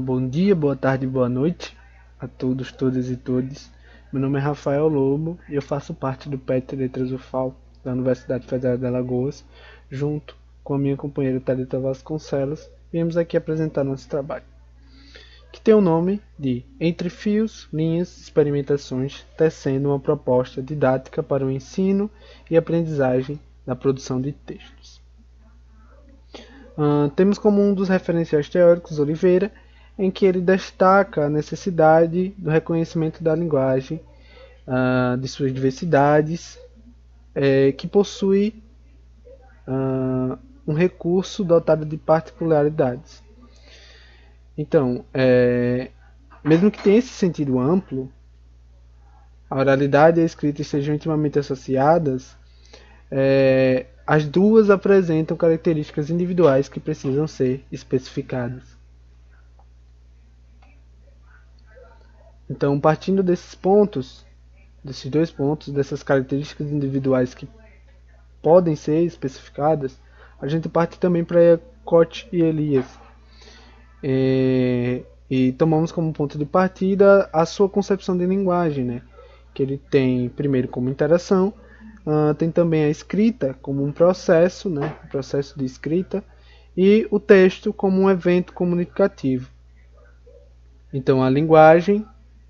Bom dia, boa tarde, boa noite a todos, todas e todes. Meu nome é Rafael Lobo e eu faço parte do PET Letras UFAL da Universidade Federal de Alagoas, junto com a minha companheira Thalita Vasconcelos, viemos aqui apresentar nosso trabalho, que tem o nome de Entre Fios, Linhas, Experimentações, tecendo uma proposta didática para o ensino e aprendizagem na produção de textos. Temos como um dos referenciais teóricos Oliveira, em que ele destaca a necessidade do reconhecimento da linguagem, de suas diversidades, que possui um recurso dotado de particularidades. Então, mesmo que tenha esse sentido amplo, a oralidade e a escrita estejam intimamente associadas, as duas apresentam características individuais que precisam ser especificadas. Então, partindo desses dois pontos, dessas características individuais que podem ser especificadas, a gente parte também para Koch e Elias. E tomamos como ponto de partida a sua concepção de linguagem, né? Que ele tem primeiro como interação, tem também a escrita como um processo, né? Um processo de escrita, e o texto como um evento comunicativo. Então, a linguagem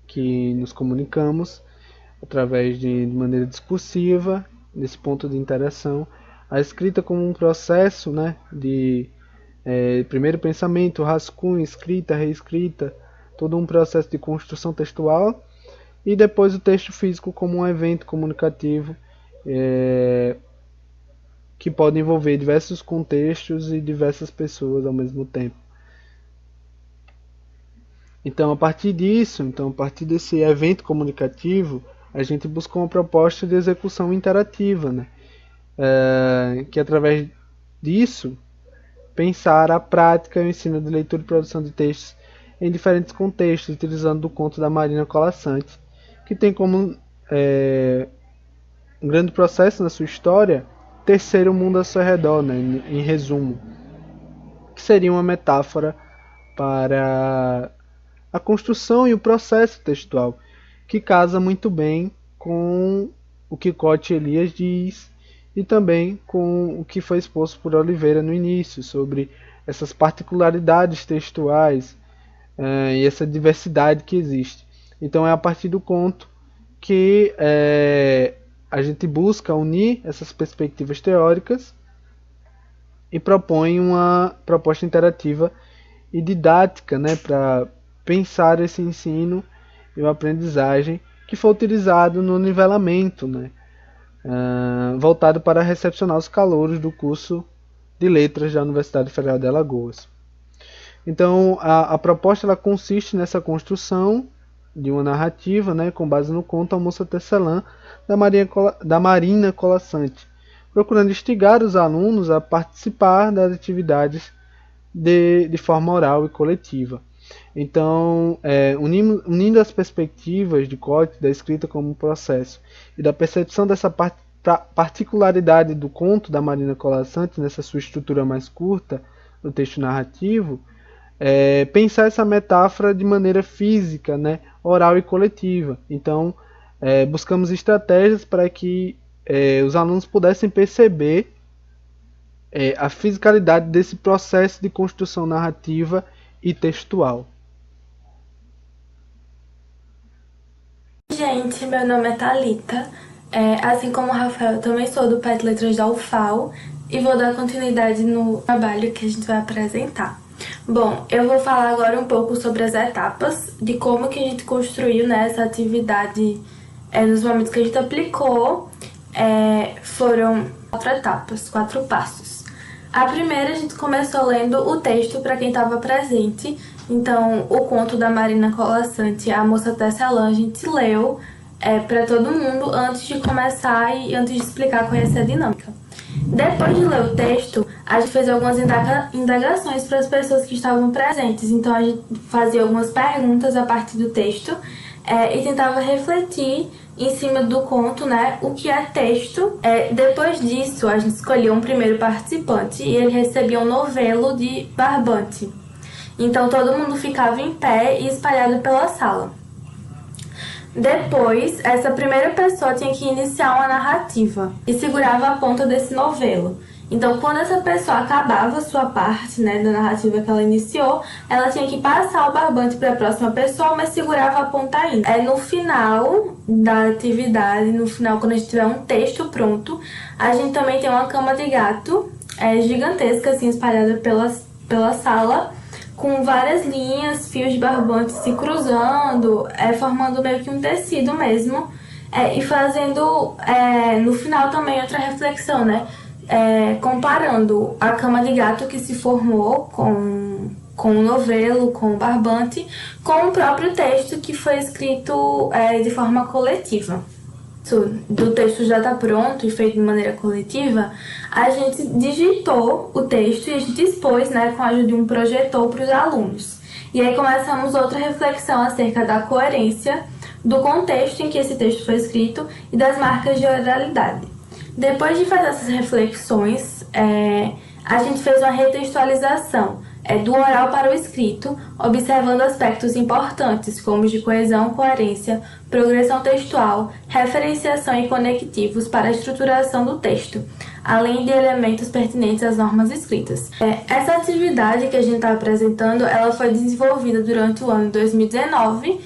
que nos comunicamos através de maneira discursiva, nesse ponto de interação, a escrita como um processo, né, de primeiro pensamento, rascunho, escrita, reescrita, todo um processo de construção textual, e depois o texto físico como um evento comunicativo que pode envolver diversos contextos e diversas pessoas ao mesmo tempo. Então, a partir desse evento comunicativo, a gente buscou uma proposta de execução interativa, né? Que através disso, pensar a prática e o ensino de leitura e produção de textos em diferentes contextos, utilizando o conto da Marina Colasanti, que tem como um grande processo na sua história, tecer o mundo ao seu redor, né? Em resumo, que seria uma metáfora para a construção e o processo textual, que casa muito bem com o que Koch e Elias diz e também com o que foi exposto por Oliveira no início, sobre essas particularidades textuais e essa diversidade que existe. Então é a partir do conto que a gente busca unir essas perspectivas teóricas e propõe uma proposta interativa e didática, né, para pensar esse ensino e a aprendizagem que foi utilizado no nivelamento, né, voltado para recepcionar os calouros do curso de Letras da Universidade Federal de Alagoas. Então, a proposta ela consiste nessa construção de uma narrativa, né, com base no conto A Moça Tecelã, da Marina Colasanti, procurando instigar os alunos a participar das atividades de forma oral e coletiva. Então, unindo as perspectivas de Koch, da escrita como processo, e da percepção dessa particularidade do conto da Marina Colasanti, nessa sua estrutura mais curta, no texto narrativo, pensar essa metáfora de maneira física, né, oral e coletiva. Então, buscamos estratégias para que os alunos pudessem perceber a fisicalidade desse processo de construção narrativa e textual. Gente, meu nome é Thalita. Assim como o Rafael, eu também sou do PET Letras da UFAL e vou dar continuidade no trabalho que a gente vai apresentar. Bom, eu vou falar agora um pouco sobre as etapas de como que a gente construiu, né, essa atividade nos momentos que a gente aplicou. Foram 4 etapas, 4 passos. A primeira, a gente começou lendo o texto para quem estava presente. Então, o conto da Marina Colasanti, A Moça Tecelã, a gente leu para todo mundo antes de começar e antes de explicar qual ia ser a dinâmica. Depois de ler o texto, a gente fez algumas indagações para as pessoas que estavam presentes. Então, a gente fazia algumas perguntas a partir do texto e tentava refletir em cima do conto, né, o que é texto. Depois disso, a gente escolheu um primeiro participante e ele recebia um novelo de barbante. Então todo mundo ficava em pé e espalhado pela sala. Depois, essa primeira pessoa tinha que iniciar uma narrativa e segurava a ponta desse novelo. Então, quando essa pessoa acabava a sua parte, né, da narrativa que ela iniciou, ela tinha que passar o barbante para a próxima pessoa, mas segurava a ponta ainda. No final da atividade, no final, quando a gente tiver um texto pronto, a gente também tem uma cama de gato gigantesca, assim, espalhada pela sala, com várias linhas, fios de barbante se cruzando, formando meio que um tecido mesmo, e fazendo no final também outra reflexão, né? Comparando a cama de gato que se formou com o novelo, com o barbante, com o próprio texto que foi escrito de forma coletiva. Do texto já está pronto e feito de maneira coletiva, a gente digitou o texto e a gente expôs, né, com a ajuda de um projetor para os alunos. E aí começamos outra reflexão acerca da coerência, do contexto em que esse texto foi escrito e das marcas de oralidade. Depois de fazer essas reflexões, a gente fez uma retextualização do oral para o escrito, observando aspectos importantes como os de coesão, coerência, progressão textual, referenciação e conectivos para a estruturação do texto, além de elementos pertinentes às normas escritas. Essa atividade que a gente está apresentando, ela foi desenvolvida durante o ano 2019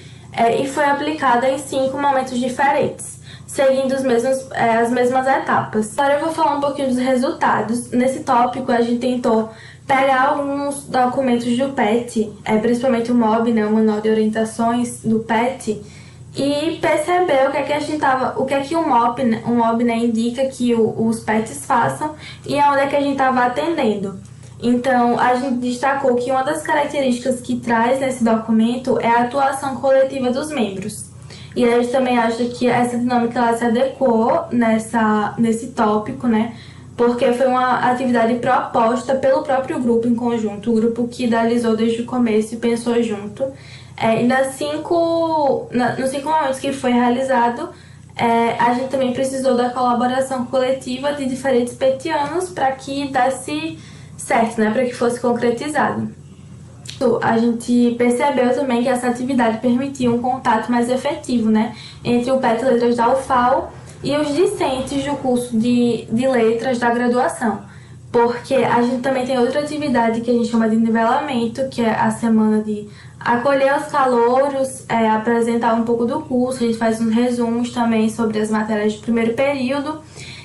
e foi aplicada em 5 momentos diferentes, seguindo as mesmas etapas. Agora eu vou falar um pouquinho dos resultados. Nesse tópico, a gente tentou pegar alguns documentos do PET, principalmente o MOB, né, o Manual de Orientações do PET, e perceber o que é que o MOB, né, indica que os PETs façam e aonde é que a gente estava atendendo. Então, a gente destacou que uma das características que traz nesse documento é a atuação coletiva dos membros. E a gente também acha que essa dinâmica ela se adequou nesse tópico, né? Porque foi uma atividade proposta pelo próprio grupo em conjunto, o grupo que idealizou desde o começo e pensou junto. E nos 5 momentos que foi realizado, a gente também precisou da colaboração coletiva de diferentes petianos para que desse certo, né? Para que fosse concretizado. A gente percebeu também que essa atividade permitia um contato mais efetivo, né, entre o PET Letras da UFAL e os discentes do curso de letras da graduação, porque a gente também tem outra atividade que a gente chama de nivelamento, que é a semana de acolher os calouros, apresentar um pouco do curso, a gente faz uns resumos também sobre as matérias de primeiro período,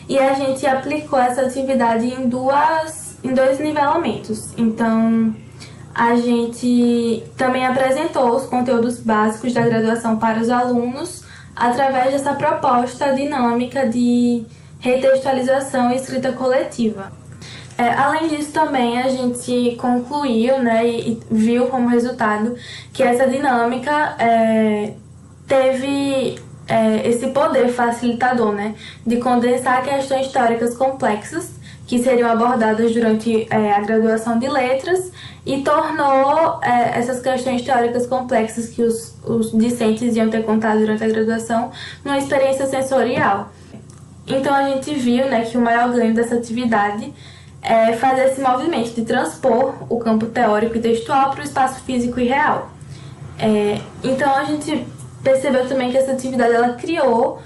e a gente aplicou essa atividade em dois nivelamentos. Então, a gente também apresentou os conteúdos básicos da graduação para os alunos através dessa proposta dinâmica de retextualização e escrita coletiva. Além disso, também a gente concluiu, né, e viu como resultado que essa dinâmica teve esse poder facilitador, né, de condensar questões teóricas complexas que seriam abordadas durante a graduação de letras e tornou essas questões teóricas complexas que os discentes iam ter contado durante a graduação numa experiência sensorial. Então a gente viu, né, que o maior ganho dessa atividade é fazer esse movimento de transpor o campo teórico e textual para o espaço físico e real. Então a gente percebeu também que essa atividade ela criou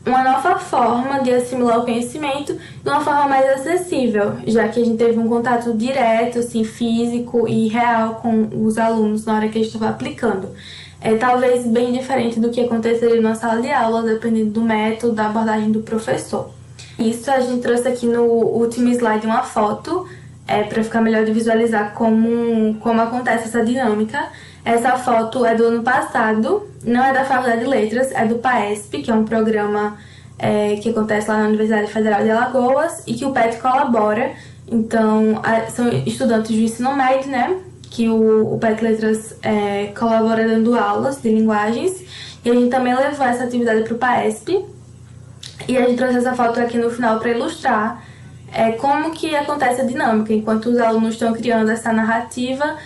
uma nova forma de assimilar o conhecimento de uma forma mais acessível, já que a gente teve um contato direto, assim, físico e real com os alunos na hora que a gente estava aplicando. Talvez bem diferente do que aconteceria na sala de aula, dependendo do método, da abordagem do professor. Isso a gente trouxe aqui no último slide uma foto, para ficar melhor de visualizar como acontece essa dinâmica. Essa foto é do ano passado, não é da Faculdade de Letras, é do PAESP, que é um programa que acontece lá na Universidade Federal de Alagoas e que o PET colabora. Então, são estudantes do ensino médio, né? Que o PET Letras colabora dando aulas de linguagens. E a gente também levou essa atividade para o PAESP. E a gente trouxe essa foto aqui no final para ilustrar como que acontece a dinâmica, enquanto os alunos estão criando essa narrativa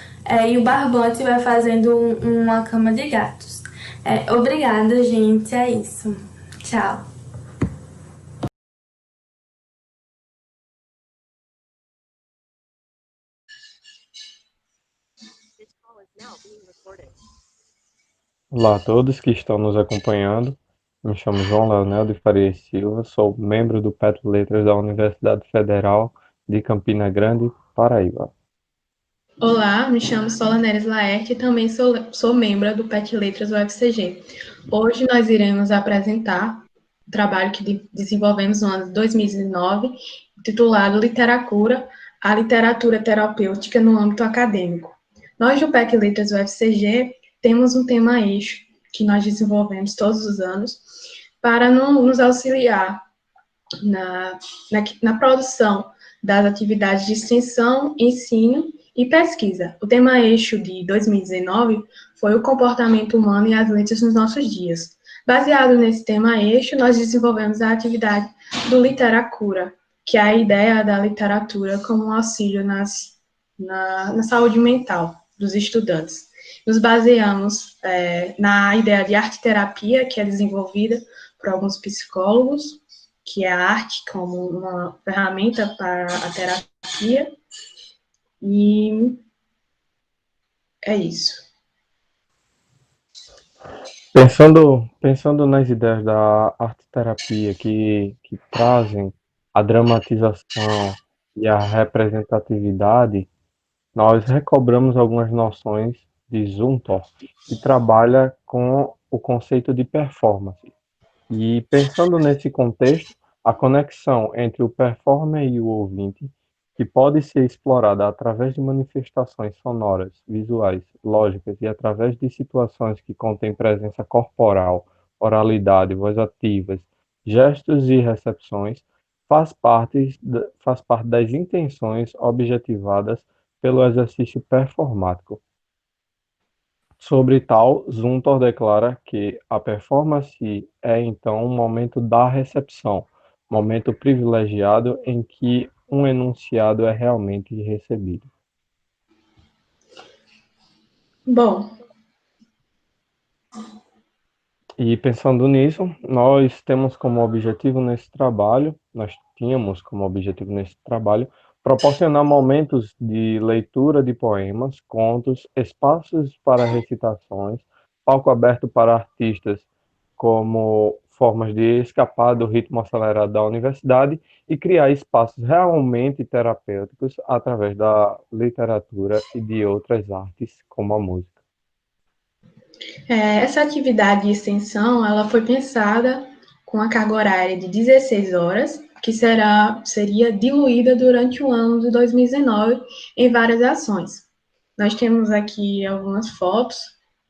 e o barbante vai fazendo uma cama de gatos. Obrigada, gente. É isso. Tchau. Olá a todos que estão nos acompanhando. Me chamo João Leonel de Faria e Silva, sou membro do PET Letras da Universidade Federal de Campina Grande, Paraíba. Olá, me chamo Sola Neres Laerte e também sou membro do PET Letras UFCG. Hoje nós iremos apresentar o trabalho que desenvolvemos no ano de 2019, titulado Literatura, a literatura terapêutica no âmbito acadêmico. Nós do PET Letras UFCG temos um tema eixo que nós desenvolvemos todos os anos para nos auxiliar na produção das atividades de extensão, ensino e pesquisa. O tema eixo de 2019 foi o comportamento humano e as letras nos nossos dias. Baseado nesse tema eixo, nós desenvolvemos a atividade do Literacura, que é a ideia da literatura como um auxílio na saúde mental dos estudantes. Nos baseamos na ideia de arte-terapia, que é desenvolvida por alguns psicólogos, que é a arte como uma ferramenta para a terapia, e é isso. Pensando nas ideias da arte-terapia que trazem a dramatização e a representatividade, nós recobramos algumas noções de Zumthor, que trabalha com o conceito de performance. E pensando nesse contexto, a conexão entre o performer e o ouvinte, que pode ser explorada através de manifestações sonoras, visuais, lógicas e através de situações que contêm presença corporal, oralidade, voz ativas, gestos e recepções, faz parte das intenções objetivadas pelo exercício performático. Sobre tal, Zumthor declara que a performance é então um momento da recepção, momento privilegiado em que um enunciado é realmente recebido. Bom, E pensando nisso, nós tínhamos como objetivo nesse trabalho, proporcionar momentos de leitura de poemas, contos, espaços para recitações, palco aberto para artistas como formas de escapar do ritmo acelerado da universidade e criar espaços realmente terapêuticos através da literatura e de outras artes, como a música. essa atividade de extensão, ela foi pensada com a carga horária de 16 horas, que seria diluída durante o ano de 2019 em várias ações. Nós temos aqui algumas fotos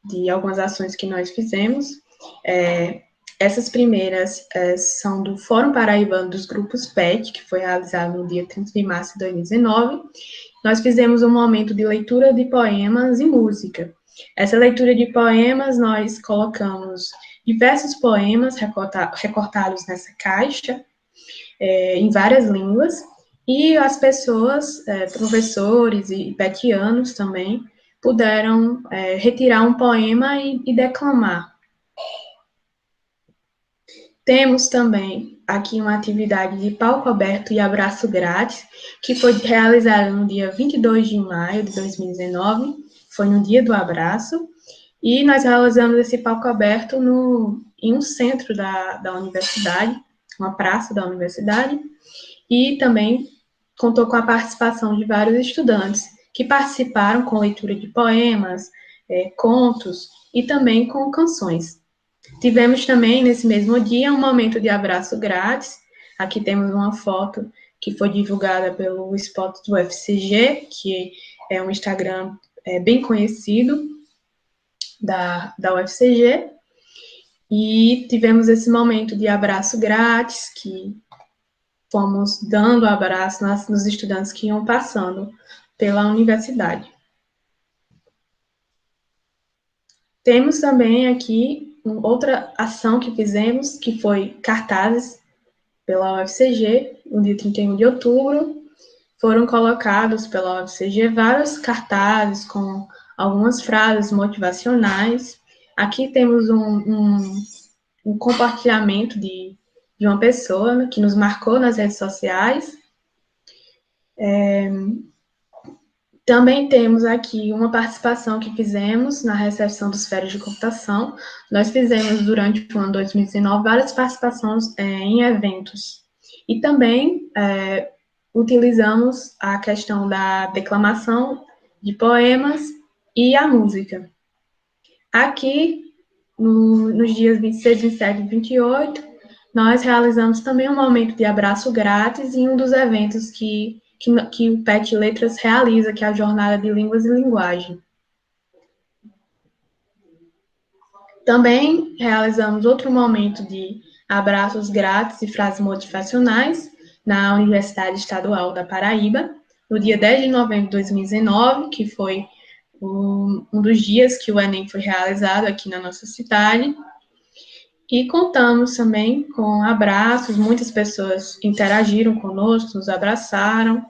de algumas ações que nós fizemos. Essas primeiras são do Fórum Paraibano dos Grupos PET, que foi realizado no dia 30 de março de 2019. Nós fizemos um momento de leitura de poemas e música. Essa leitura de poemas, nós colocamos diversos poemas recortados nessa caixa, em várias línguas, e as pessoas, professores e petianos também, puderam retirar um poema e declamar. Temos também aqui uma atividade de palco aberto e abraço grátis, que foi realizada no dia 22 de maio de 2019, foi no dia do abraço, e nós realizamos esse palco aberto em um centro da universidade, uma praça da universidade, e também contou com a participação de vários estudantes que participaram com leitura de poemas, contos e também com canções. Tivemos também, nesse mesmo dia, um momento de abraço grátis. Aqui temos uma foto que foi divulgada pelo Spot do UFCG, que é um Instagram bem conhecido da UFCG. E tivemos esse momento de abraço grátis, que fomos dando abraço nos estudantes que iam passando pela universidade. Temos também aqui outra ação que fizemos, que foi cartazes pela UFCG, no dia 31 de outubro. Foram colocados pela UFCG vários cartazes com algumas frases motivacionais. Aqui temos um compartilhamento de uma pessoa que nos marcou nas redes sociais. Também temos aqui uma participação que fizemos na recepção dos férias de computação. Nós fizemos, durante o ano 2019, várias participações em eventos. E também utilizamos a questão da declamação de poemas e a música. Aqui, nos dias 26, 27 e 28, nós realizamos também um momento de abraço grátis em um dos eventos que o PET Letras realiza, que é a Jornada de Línguas e Linguagem. Também realizamos outro momento de abraços grátis e frases motivacionais na Universidade Estadual da Paraíba, no dia 10 de novembro de 2019, que foi um dos dias que o Enem foi realizado aqui na nossa cidade. E contamos também com abraços, muitas pessoas interagiram conosco, nos abraçaram.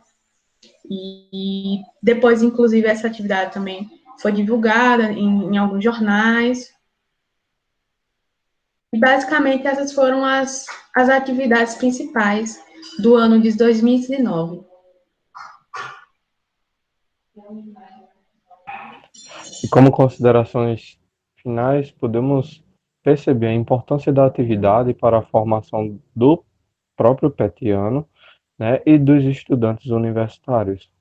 E depois, inclusive, essa atividade também foi divulgada em alguns jornais. E basicamente essas foram as atividades principais do ano de 2019. E como considerações finais, podemos perceber a importância da atividade para a formação do próprio petiano, né, e dos estudantes universitários.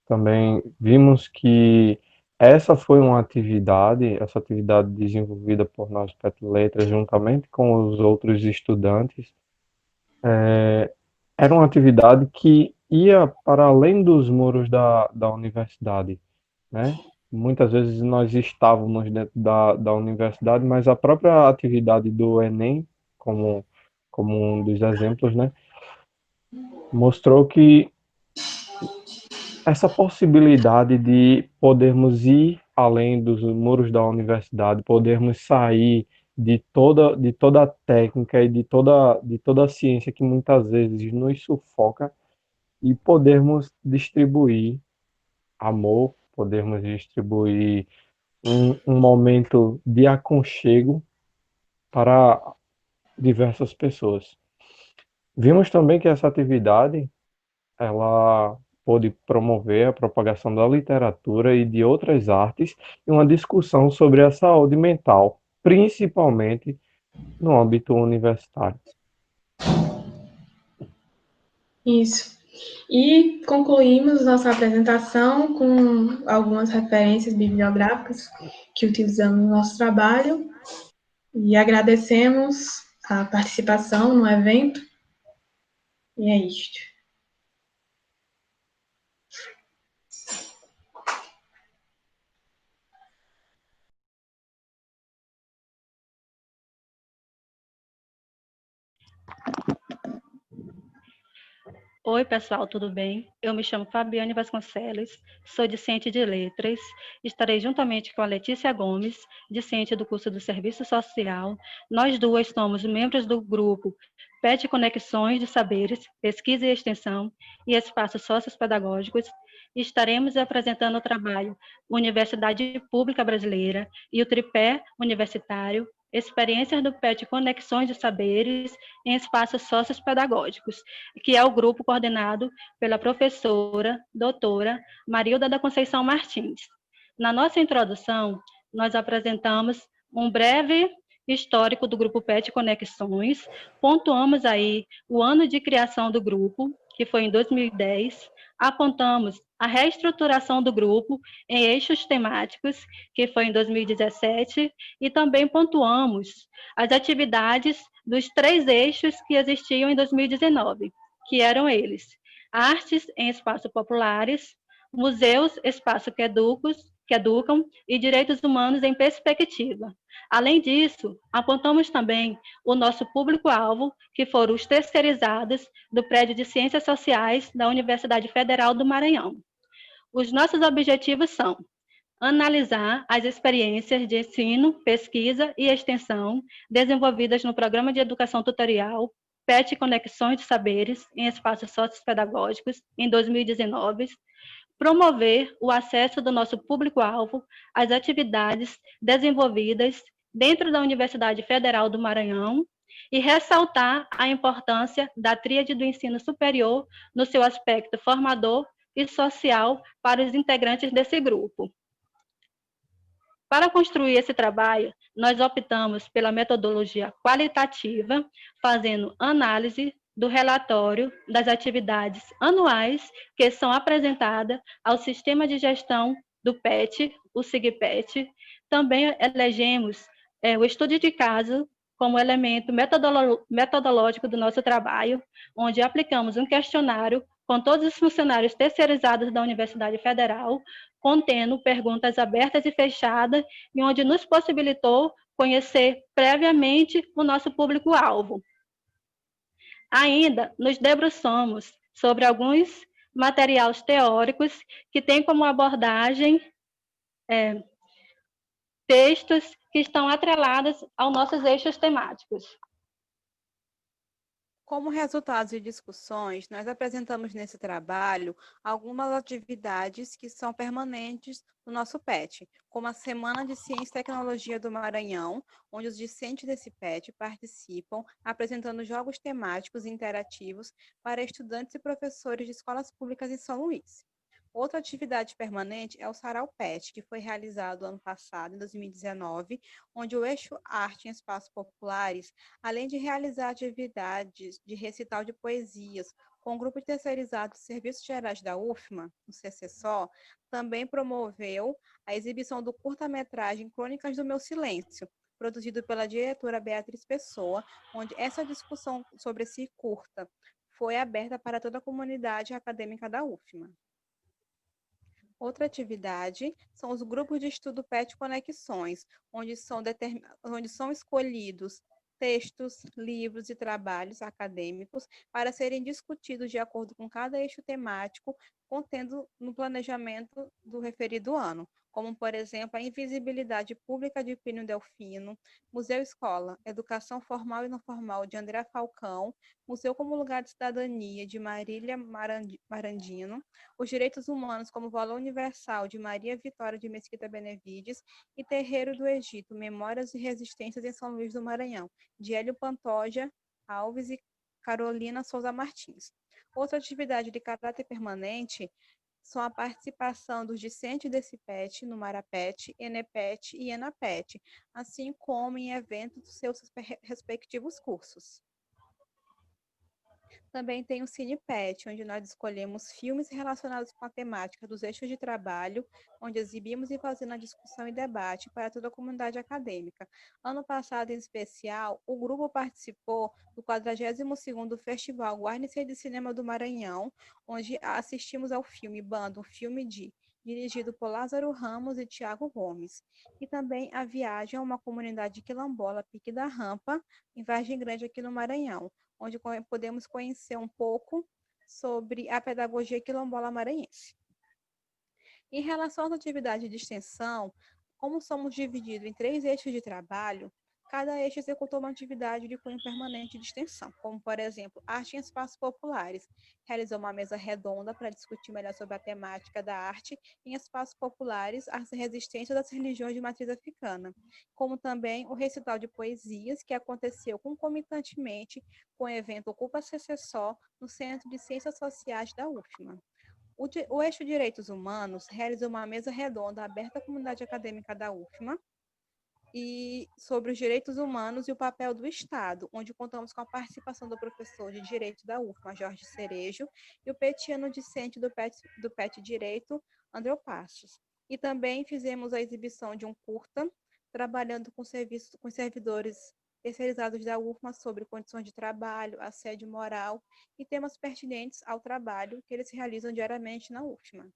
Também vimos que essa atividade desenvolvida por nós PET Letras, juntamente com os outros estudantes, era uma atividade que ia para além dos muros da universidade, né? Muitas vezes nós estávamos dentro da universidade, mas a própria atividade do Enem, como um dos exemplos, né, mostrou que essa possibilidade de podermos ir além dos muros da universidade, podermos sair de toda a técnica e de toda a ciência que muitas vezes nos sufoca e podermos distribuir amor, podermos distribuir um momento de aconchego para diversas pessoas. Vimos também que essa atividade ela pôde promover a propagação da literatura e de outras artes e uma discussão sobre a saúde mental, principalmente no âmbito universitário. Isso. E concluímos nossa apresentação com algumas referências bibliográficas que utilizamos no nosso trabalho e agradecemos a participação no evento. E é isto. Oi, pessoal, tudo bem? Eu me chamo Fabiane Vasconcelos, sou discente de Letras. Estarei juntamente com a Letícia Gomes, discente do curso do Serviço Social. Nós duas somos membros do grupo PET Conexões de Saberes, Pesquisa e Extensão e Espaços Sociopedagógicos. Estaremos apresentando o trabalho Universidade Pública Brasileira e o tripé universitário, Experiências do PET Conexões de Saberes em Espaços Sociopedagógicos, que é o grupo coordenado pela professora, doutora Marilda da Conceição Martins. Na nossa introdução, nós apresentamos um breve histórico do grupo PET Conexões, pontuamos aí o ano de criação do grupo, que foi em 2010, apontamos a reestruturação do grupo em eixos temáticos, que foi em 2017, e também pontuamos as atividades dos 3 eixos que existiam em 2019, que eram eles: artes em espaços populares, museus, espaço que educam e direitos humanos em perspectiva. Além disso, apontamos também o nosso público-alvo, que foram os terceirizados do prédio de Ciências Sociais da Universidade Federal do Maranhão. Os nossos objetivos são analisar as experiências de ensino, pesquisa e extensão desenvolvidas no Programa de Educação Tutorial PET Conexões de Saberes em Espaços Sociopedagógicos em 2019, promover o acesso do nosso público-alvo às atividades desenvolvidas dentro da Universidade Federal do Maranhão e ressaltar a importância da tríade do ensino superior no seu aspecto formador, e social para os integrantes desse grupo. Para construir esse trabalho, nós optamos pela metodologia qualitativa, fazendo análise do relatório das atividades anuais que são apresentadas ao Sistema de Gestão do PET, o SIGPET. Também elegemos o estudo de caso como elemento metodológico do nosso trabalho, onde aplicamos um questionário com todos os funcionários terceirizados da Universidade Federal, contendo perguntas abertas e fechadas, e onde nos possibilitou conhecer previamente o nosso público-alvo. Ainda nos debruçamos sobre alguns materiais teóricos que têm como abordagem textos que estão atrelados aos nossos eixos temáticos. Como resultados de discussões, nós apresentamos nesse trabalho algumas atividades que são permanentes no nosso PET, como a Semana de Ciência e Tecnologia do Maranhão, onde os discentes desse PET participam, apresentando jogos temáticos e interativos para estudantes e professores de escolas públicas em São Luís. Outra atividade permanente é o Sarau PET, que foi realizado ano passado, em 2019, onde o eixo Arte em Espaços Populares, além de realizar atividades de recital de poesias com o grupo terceirizado de Serviços Gerais da UFMA, o CCSO, também promoveu a exibição do curta-metragem Crônicas do Meu Silêncio, produzido pela diretora Beatriz Pessoa, onde essa discussão sobre esse curta foi aberta para toda a comunidade acadêmica da UFMA. Outra atividade são os grupos de estudo PET Conexões, onde são escolhidos textos, livros e trabalhos acadêmicos para serem discutidos de acordo com cada eixo temático, contendo no planejamento do referido ano, como, por exemplo, a invisibilidade pública de Plínio Delfino, Museu Escola, Educação Formal e Não Formal, de André Falcão, Museu como Lugar de Cidadania, de Marília Marandino, os Direitos Humanos como Valor Universal, de Maria Vitória de Mesquita Benevides, e Terreiro do Egito, Memórias e Resistências em São Luís do Maranhão, de Hélio Pantoja Alves e Carolina Souza Martins. Outra atividade de caráter permanente são a participação dos discentes desse PET no Marapet, Enepet e Enapet, assim como em eventos dos seus respectivos cursos. Também tem o CinePet, onde nós escolhemos filmes relacionados com a temática dos eixos de trabalho, onde exibimos e fazendo a discussão e debate para toda a comunidade acadêmica. Ano passado, em especial, o grupo participou do 42º Festival Guarnecer de Cinema do Maranhão, onde assistimos ao filme Bando, um filme dirigido por Lázaro Ramos e Tiago Gomes. E também a viagem a uma comunidade quilombola, Pique da Rampa, em Vargem Grande, aqui no Maranhão, onde podemos conhecer um pouco sobre a pedagogia quilombola maranhense. Em relação às atividades de extensão, como somos divididos em 3 eixos de trabalho, cada eixo executou uma atividade de cunho permanente de extensão, como, por exemplo, arte em espaços populares. Realizou uma mesa redonda para discutir melhor sobre a temática da arte em espaços populares, as resistências das religiões de matriz africana, como também o recital de poesias, que aconteceu concomitantemente com o evento Ocupa CCSO no Centro de Ciências Sociais da UFMA. O eixo Direitos Humanos realizou uma mesa redonda aberta à comunidade acadêmica da UFMA, e sobre os direitos humanos e o papel do Estado, onde contamos com a participação do professor de Direito da UFMA, Jorge Cerejo, e o petiano discente do PET Direito, André Passos. E também fizemos a exibição de um curta, trabalhando com servidores terceirizados da UFMA sobre condições de trabalho, assédio moral e temas pertinentes ao trabalho que eles realizam diariamente na UFMA.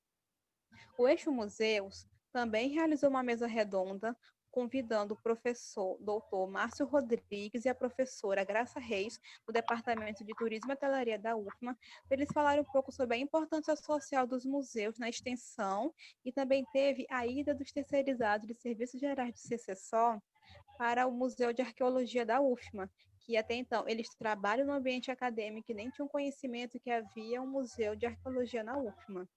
O eixo Museus também realizou uma mesa redonda convidando o professor doutor Márcio Rodrigues e a professora Graça Reis, do Departamento de Turismo e Hotelaria da UFMA, para eles falarem um pouco sobre a importância social dos museus na extensão, e também teve a ida dos terceirizados de Serviços Gerais do CCSO para o Museu de Arqueologia da UFMA, que até então eles trabalham no ambiente acadêmico e nem tinham conhecimento que havia um museu de arqueologia na UFMA.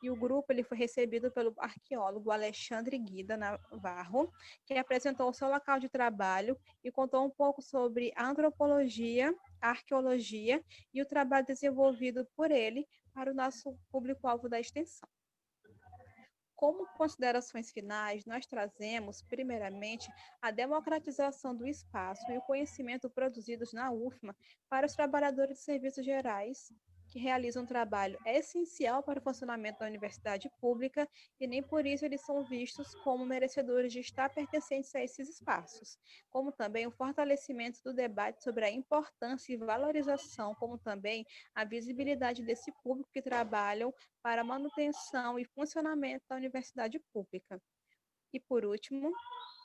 E o grupo ele foi recebido pelo arqueólogo Alexandre Guida Navarro, que apresentou o seu local de trabalho e contou um pouco sobre a antropologia, a arqueologia e o trabalho desenvolvido por ele para o nosso público-alvo da extensão. Como considerações finais, nós trazemos, primeiramente, a democratização do espaço e o conhecimento produzidos na UFMA para os trabalhadores de serviços gerais, que realizam um trabalho essencial para o funcionamento da universidade pública e nem por isso eles são vistos como merecedores de estar pertencentes a esses espaços, como também o fortalecimento do debate sobre a importância e valorização, como também a visibilidade desse público que trabalham para a manutenção e funcionamento da universidade pública. E, por último,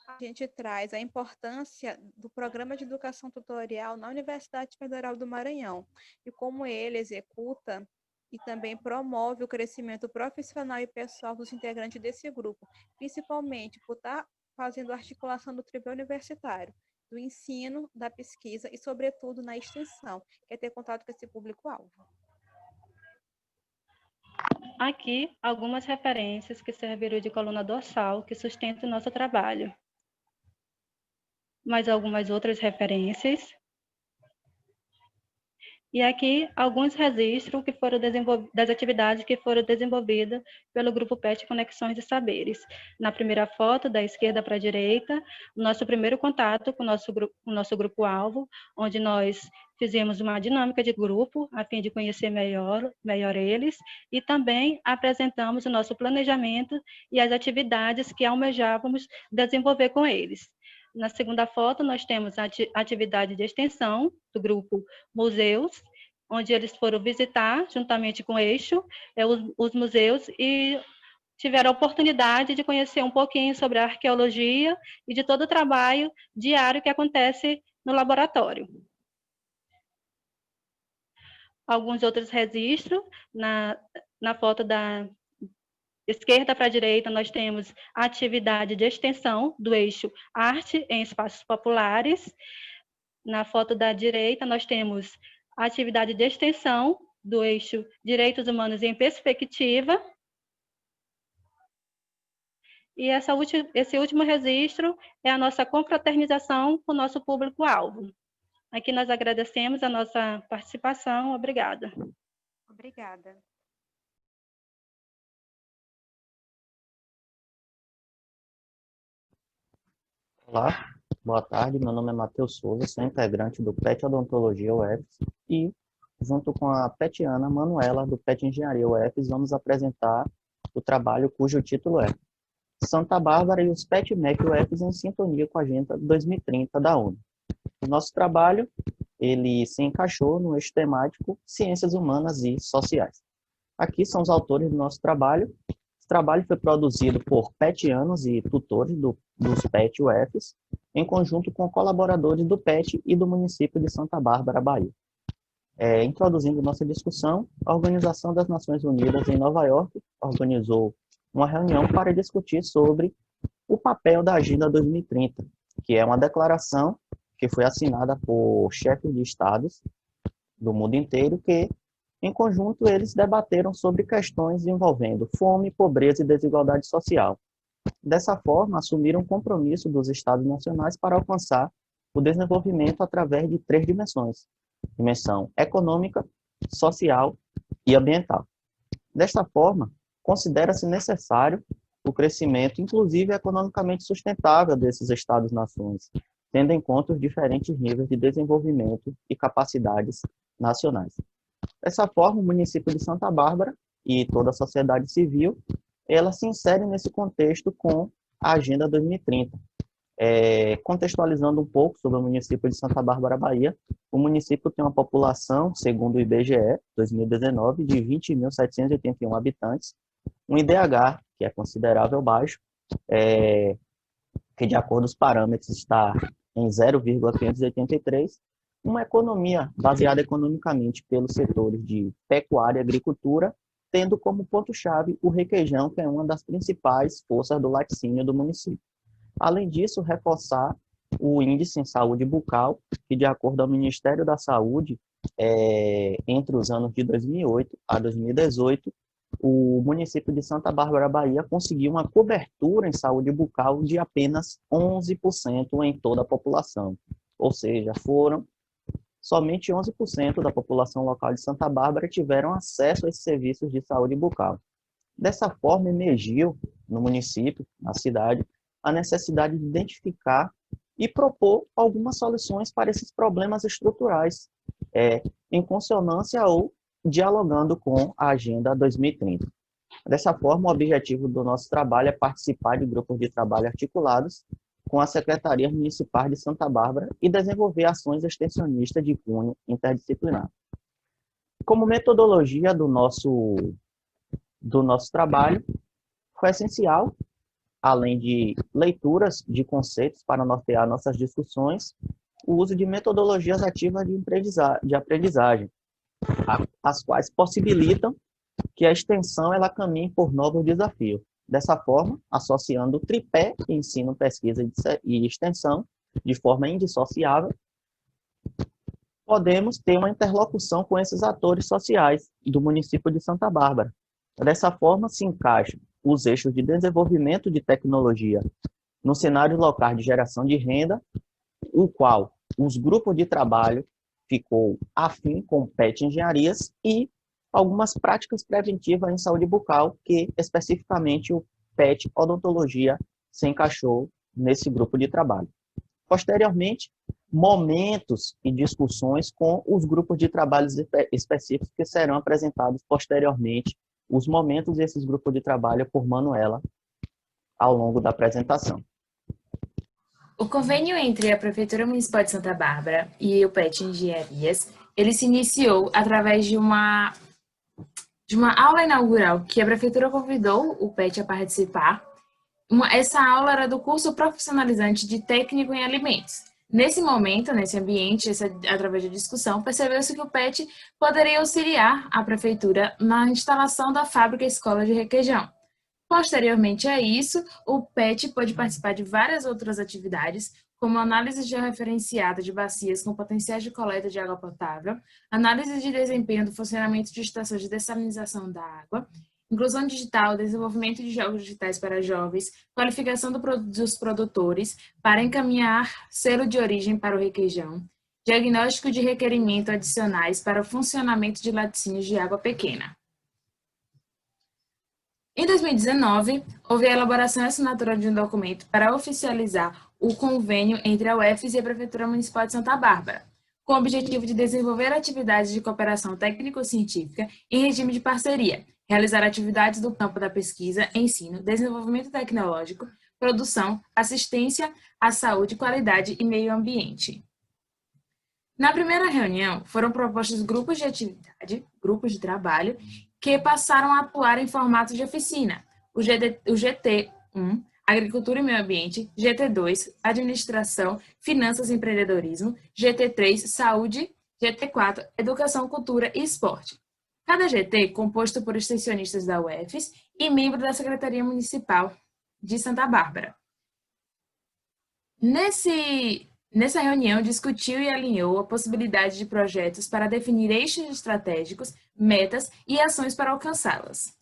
a gente traz a importância do Programa de Educação Tutorial na Universidade Federal do Maranhão e como ele executa e também promove o crescimento profissional e pessoal dos integrantes desse grupo, principalmente por estar fazendo articulação do tripé universitário, do ensino, da pesquisa e, sobretudo, na extensão, que é ter contato com esse público-alvo. Aqui, algumas referências que serviram de coluna dorsal que sustentam o nosso trabalho. Mais algumas outras referências. E aqui, alguns registros que foram das atividades que foram desenvolvidas pelo Grupo PET Conexões de Saberes. Na primeira foto, da esquerda para a direita, o nosso primeiro contato com o nosso grupo-alvo, onde nós fizemos uma dinâmica de grupo, a fim de conhecer melhor eles, e também apresentamos o nosso planejamento e as atividades que almejávamos desenvolver com eles. Na segunda foto, nós temos a atividade de extensão do grupo Museus, onde eles foram visitar, juntamente com o Eixo, os museus e tiveram a oportunidade de conhecer um pouquinho sobre a arqueologia e de todo o trabalho diário que acontece no laboratório. Alguns outros registros, na foto da esquerda para a direita, nós temos a atividade de extensão do eixo Arte em Espaços Populares. Na foto da direita, nós temos a atividade de extensão do eixo Direitos Humanos em Perspectiva. E esse último registro é a nossa confraternização com o nosso público-alvo. Aqui nós agradecemos a nossa participação. Obrigada. Obrigada. Olá, boa tarde. Meu nome é Matheus Souza, sou integrante do PET Odontologia UFES e, junto com a petiana Manuela, do PET Engenharia UFES, vamos apresentar o trabalho cujo título é Santa Bárbara e os PET-MEC UFES em sintonia com a Agenda 2030 da ONU. O nosso trabalho, ele se encaixou no eixo temático Ciências Humanas e Sociais. Aqui são os autores do nosso trabalho. Esse trabalho foi produzido por petianos e tutores dos PET UFES, em conjunto com colaboradores do PET e do município de Santa Bárbara, Bahia. Introduzindo nossa discussão, a Organização das Nações Unidas em Nova York organizou uma reunião para discutir sobre o papel da Agenda 2030, que é uma declaração que foi assinada por chefes de estados do mundo inteiro que, em conjunto, eles debateram sobre questões envolvendo fome, pobreza e desigualdade social. Dessa forma, assumiram o compromisso dos estados nacionais para alcançar o desenvolvimento através de 3 dimensões: dimensão econômica, social e ambiental. Desta forma, considera-se necessário o crescimento, inclusive economicamente sustentável, desses estados-nações, tendo em conta os diferentes níveis de desenvolvimento e capacidades nacionais. Dessa forma, o município de Santa Bárbara e toda a sociedade civil, ela se insere nesse contexto com a Agenda 2030. Contextualizando um pouco sobre o município de Santa Bárbara, Bahia, o município tem uma população, segundo o IBGE 2019, de 20.781 habitantes, um IDH, que é considerável baixo, que de acordo com os parâmetros está em 0,583, uma economia baseada economicamente pelos setores de pecuária e agricultura, tendo como ponto-chave o requeijão, que é uma das principais forças do laticínio do município. Além disso, reforçar o índice em saúde bucal, que de acordo com o Ministério da Saúde, entre os anos de 2008 a 2018, o município de Santa Bárbara, Bahia, conseguiu uma cobertura em saúde bucal de apenas 11% em toda a população. Ou seja, foram somente 11% da população local de Santa Bárbara tiveram acesso a esses serviços de saúde bucal. Dessa forma, emergiu no município, na cidade, a necessidade de identificar e propor algumas soluções para esses problemas estruturais, em consonância ou dialogando com a Agenda 2030. Dessa forma, o objetivo do nosso trabalho é participar de grupos de trabalho articulados com a Secretaria Municipal de Santa Bárbara e desenvolver ações extensionistas de cunho interdisciplinar. Como metodologia do nosso trabalho, foi essencial, além de leituras de conceitos para nortear nossas discussões, o uso de metodologias ativas de aprendizagem, as quais possibilitam que a extensão ela caminhe por novos desafios. Dessa forma, associando o tripé ensino, pesquisa e extensão de forma indissociável, podemos ter uma interlocução com esses atores sociais do município de Santa Bárbara. Dessa forma, se encaixam os eixos de desenvolvimento de tecnologia no cenário local de geração de renda, o qual os grupos de trabalho ficou afim com PET Engenharias e algumas práticas preventivas em saúde bucal, que especificamente o PET Odontologia se encaixou nesse grupo de trabalho. Posteriormente, momentos e discussões com os grupos de trabalhos específicos que serão apresentados posteriormente, os momentos desses grupos de trabalho por Manuela ao longo da apresentação. O convênio entre a Prefeitura Municipal de Santa Bárbara e o PET Engenharias, ele se iniciou através de uma aula inaugural que a Prefeitura convidou o PET a participar. Essa aula era do curso profissionalizante de técnico em alimentos. Nesse momento, nesse ambiente, através da discussão, percebeu-se que o PET poderia auxiliar a Prefeitura na instalação da fábrica escola de requeijão. Posteriormente a isso, o PET pôde participar de várias outras atividades, como análise georreferenciada de bacias com potenciais de coleta de água potável, análise de desempenho do funcionamento de estações de dessalinização da água, inclusão digital, desenvolvimento de jogos digitais para jovens, qualificação dos produtores para encaminhar selo de origem para o requeijão, diagnóstico de requerimento adicionais para o funcionamento de laticínios de água pequena. Em 2019, houve a elaboração e assinatura de um documento para oficializar o convênio entre a UFES e a Prefeitura Municipal de Santa Bárbara, com o objetivo de desenvolver atividades de cooperação técnico-científica em regime de parceria, realizar atividades do campo da pesquisa, ensino, desenvolvimento tecnológico, produção, assistência à saúde, qualidade e meio ambiente. Na primeira reunião, foram propostos grupos de atividade, grupos de trabalho, que passaram a atuar em formato de oficina. O GT1, Agricultura e Meio Ambiente, GT2, Administração, Finanças e Empreendedorismo, GT3, Saúde, GT4, Educação, Cultura e Esporte. Cada GT composto por extensionistas da UFES e membro da Secretaria Municipal de Santa Bárbara. Nessa reunião, discutiu e alinhou a possibilidade de projetos para definir eixos estratégicos, metas e ações para alcançá-las.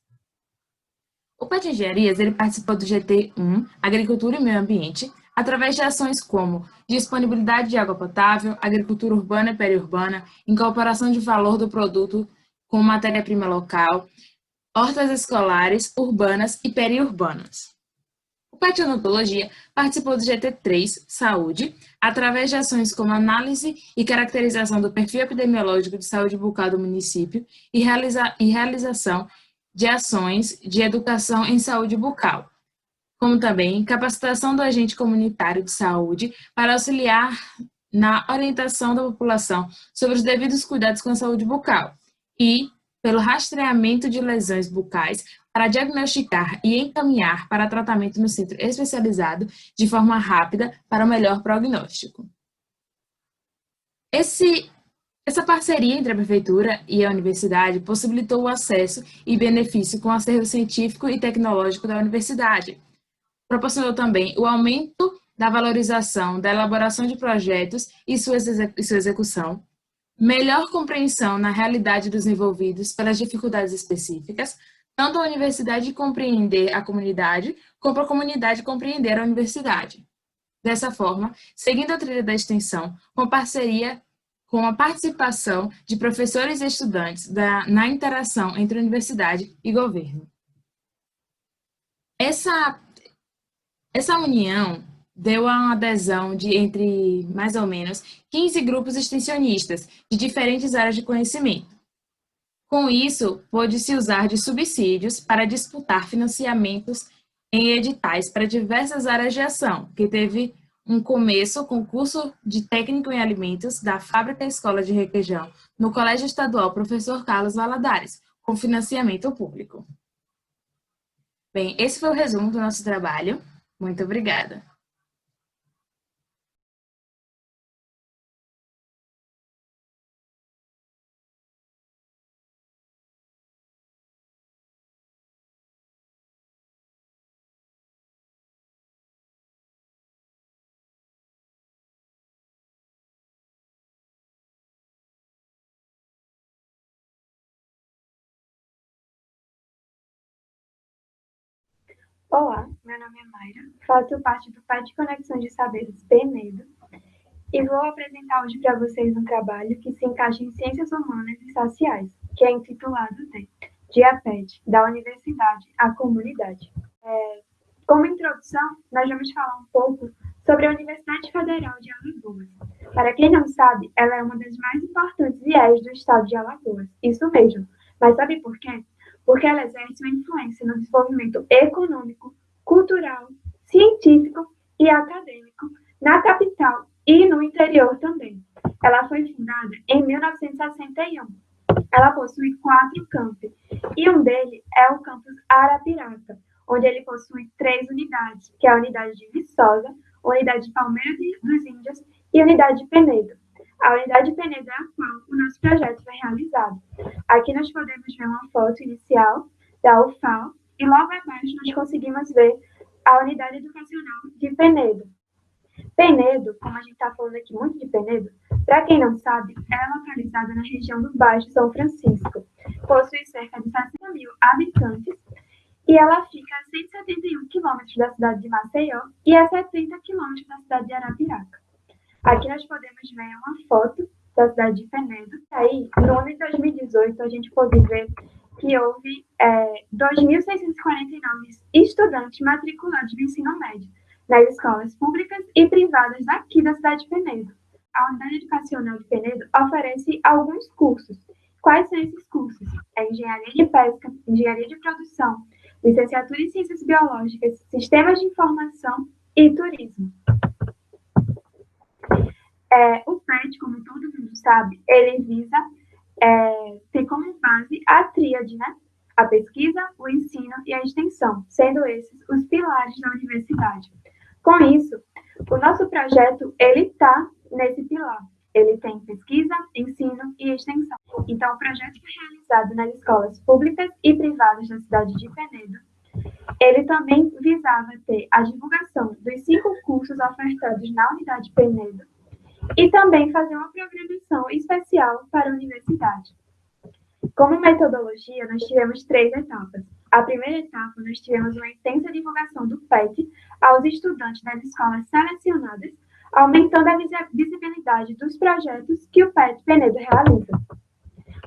O PET Engenharias ele participou do GT1, Agricultura e Meio Ambiente, através de ações como disponibilidade de água potável, agricultura urbana e periurbana, incorporação de valor do produto com matéria-prima local, hortas escolares, urbanas e periurbanas. O PET Odontologia participou do GT3, Saúde, através de ações como análise e caracterização do perfil epidemiológico de saúde bucal do município e realização de ações de educação em saúde bucal, como também capacitação do agente comunitário de saúde para auxiliar na orientação da população sobre os devidos cuidados com a saúde bucal e pelo rastreamento de lesões bucais para diagnosticar e encaminhar para tratamento no centro especializado de forma rápida para o melhor prognóstico. Essa parceria entre a Prefeitura e a Universidade possibilitou o acesso e benefício com o acervo científico e tecnológico da Universidade. Proporcionou também o aumento da valorização da elaboração de projetos e sua execução, melhor compreensão na realidade dos envolvidos pelas dificuldades específicas, tanto a universidade compreender a comunidade, como a comunidade compreender a universidade. Dessa forma, seguindo a trilha da extensão, com parceria com a participação de professores e estudantes na interação entre universidade e governo. Essa união deu a uma adesão de entre, mais ou menos, 15 grupos extensionistas de diferentes áreas de conhecimento. Com isso, pôde-se usar de subsídios para disputar financiamentos em editais para diversas áreas de ação, que teve um começo com o curso de técnico em alimentos da Fábrica Escola de Requeijão, no Colégio Estadual Professor Carlos Valadares, com financiamento público. Bem, esse foi o resumo do nosso trabalho. Muito obrigada. Olá, meu nome é Mayra, faço parte do PET Conexão de Saberes Penedo e vou apresentar hoje para vocês um trabalho que se encaixa em Ciências Humanas e Sociais, que é intitulado de Dia PET, da Universidade à Comunidade. Como introdução, nós vamos falar um pouco sobre a Universidade Federal de Alagoas. Para quem não sabe, ela é uma das mais importantes IEs do estado de Alagoas, isso mesmo. Mas sabe por quê? Porque ela exerce uma influência no desenvolvimento econômico, cultural, científico e acadêmico na capital e no interior também. Ela foi fundada em 1961. Ela possui 4 campi e um deles é o campus Arapiraca, onde ele possui 3 unidades, que é a unidade de Viçosa, a unidade de Palmeira dos Índios e a unidade de Penedo. A unidade de Penedo é a qual o nosso projeto foi realizado. Aqui nós podemos ver uma foto inicial da UFAL e logo abaixo nós conseguimos ver a unidade educacional de Penedo. Penedo, como a gente está falando aqui muito de Penedo, para quem não sabe, é localizada na região do Baixo São Francisco. Possui cerca de 60 mil habitantes e ela fica a 171 quilômetros da cidade de Maceió e a 70 quilômetros da cidade de Arapiraca. Aqui nós podemos ver uma foto da cidade de Penedo. Aí, no ano de 2018, a gente pôde ver que houve 2.649 estudantes matriculados no ensino médio nas escolas públicas e privadas daqui da cidade de Penedo. A unidade educacional de Penedo oferece alguns cursos. Quais são esses cursos? É Engenharia de Pesca, Engenharia de Produção, Licenciatura em Ciências Biológicas, Sistemas de Informação e Turismo. O PET, como todo mundo sabe, ele visa ter como base a tríade, né? A pesquisa, o ensino e a extensão, sendo esses os pilares da universidade. Com isso, o nosso projeto, ele está nesse pilar. Ele tem pesquisa, ensino e extensão. Então, o projeto foi realizado nas escolas públicas e privadas da cidade de Penedo. Ele também visava ter a divulgação dos 5 cursos ofertados na unidade Penedo e também fazer uma programação especial para a universidade. Como metodologia, nós tivemos 3 etapas. A primeira etapa, nós tivemos uma intensa divulgação do PET aos estudantes das escolas selecionadas, aumentando a visibilidade dos projetos que o PET Penedo realiza.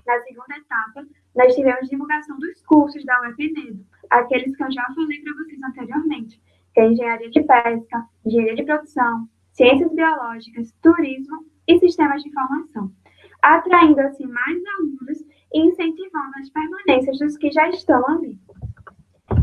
Na segunda etapa, nós tivemos divulgação dos cursos da UE Penedo, aqueles que eu já falei para vocês anteriormente, que é Engenharia de Pesca, Engenharia de Produção, Ciências Biológicas, Turismo e Sistemas de Informação, atraindo assim mais alunos e incentivando as permanências dos que já estão ali.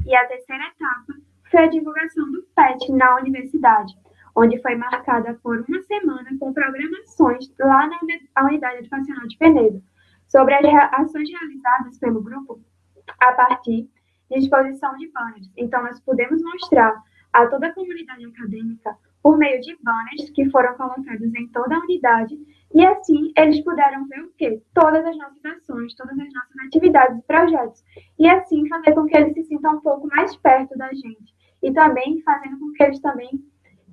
E a terceira etapa foi a divulgação do PET na universidade, onde foi marcada por uma semana com programações lá na Unidade Educacional de Penedo, sobre as ações realizadas pelo grupo a partir de exposição de banners. Então, nós pudemos mostrar a toda a comunidade acadêmica por meio de banners que foram colocados em toda a unidade, e assim eles puderam ver o quê? Todas as nossas ações, todas as nossas atividades e projetos, e assim fazer com que eles se sintam um pouco mais perto da gente, e também fazendo com que eles também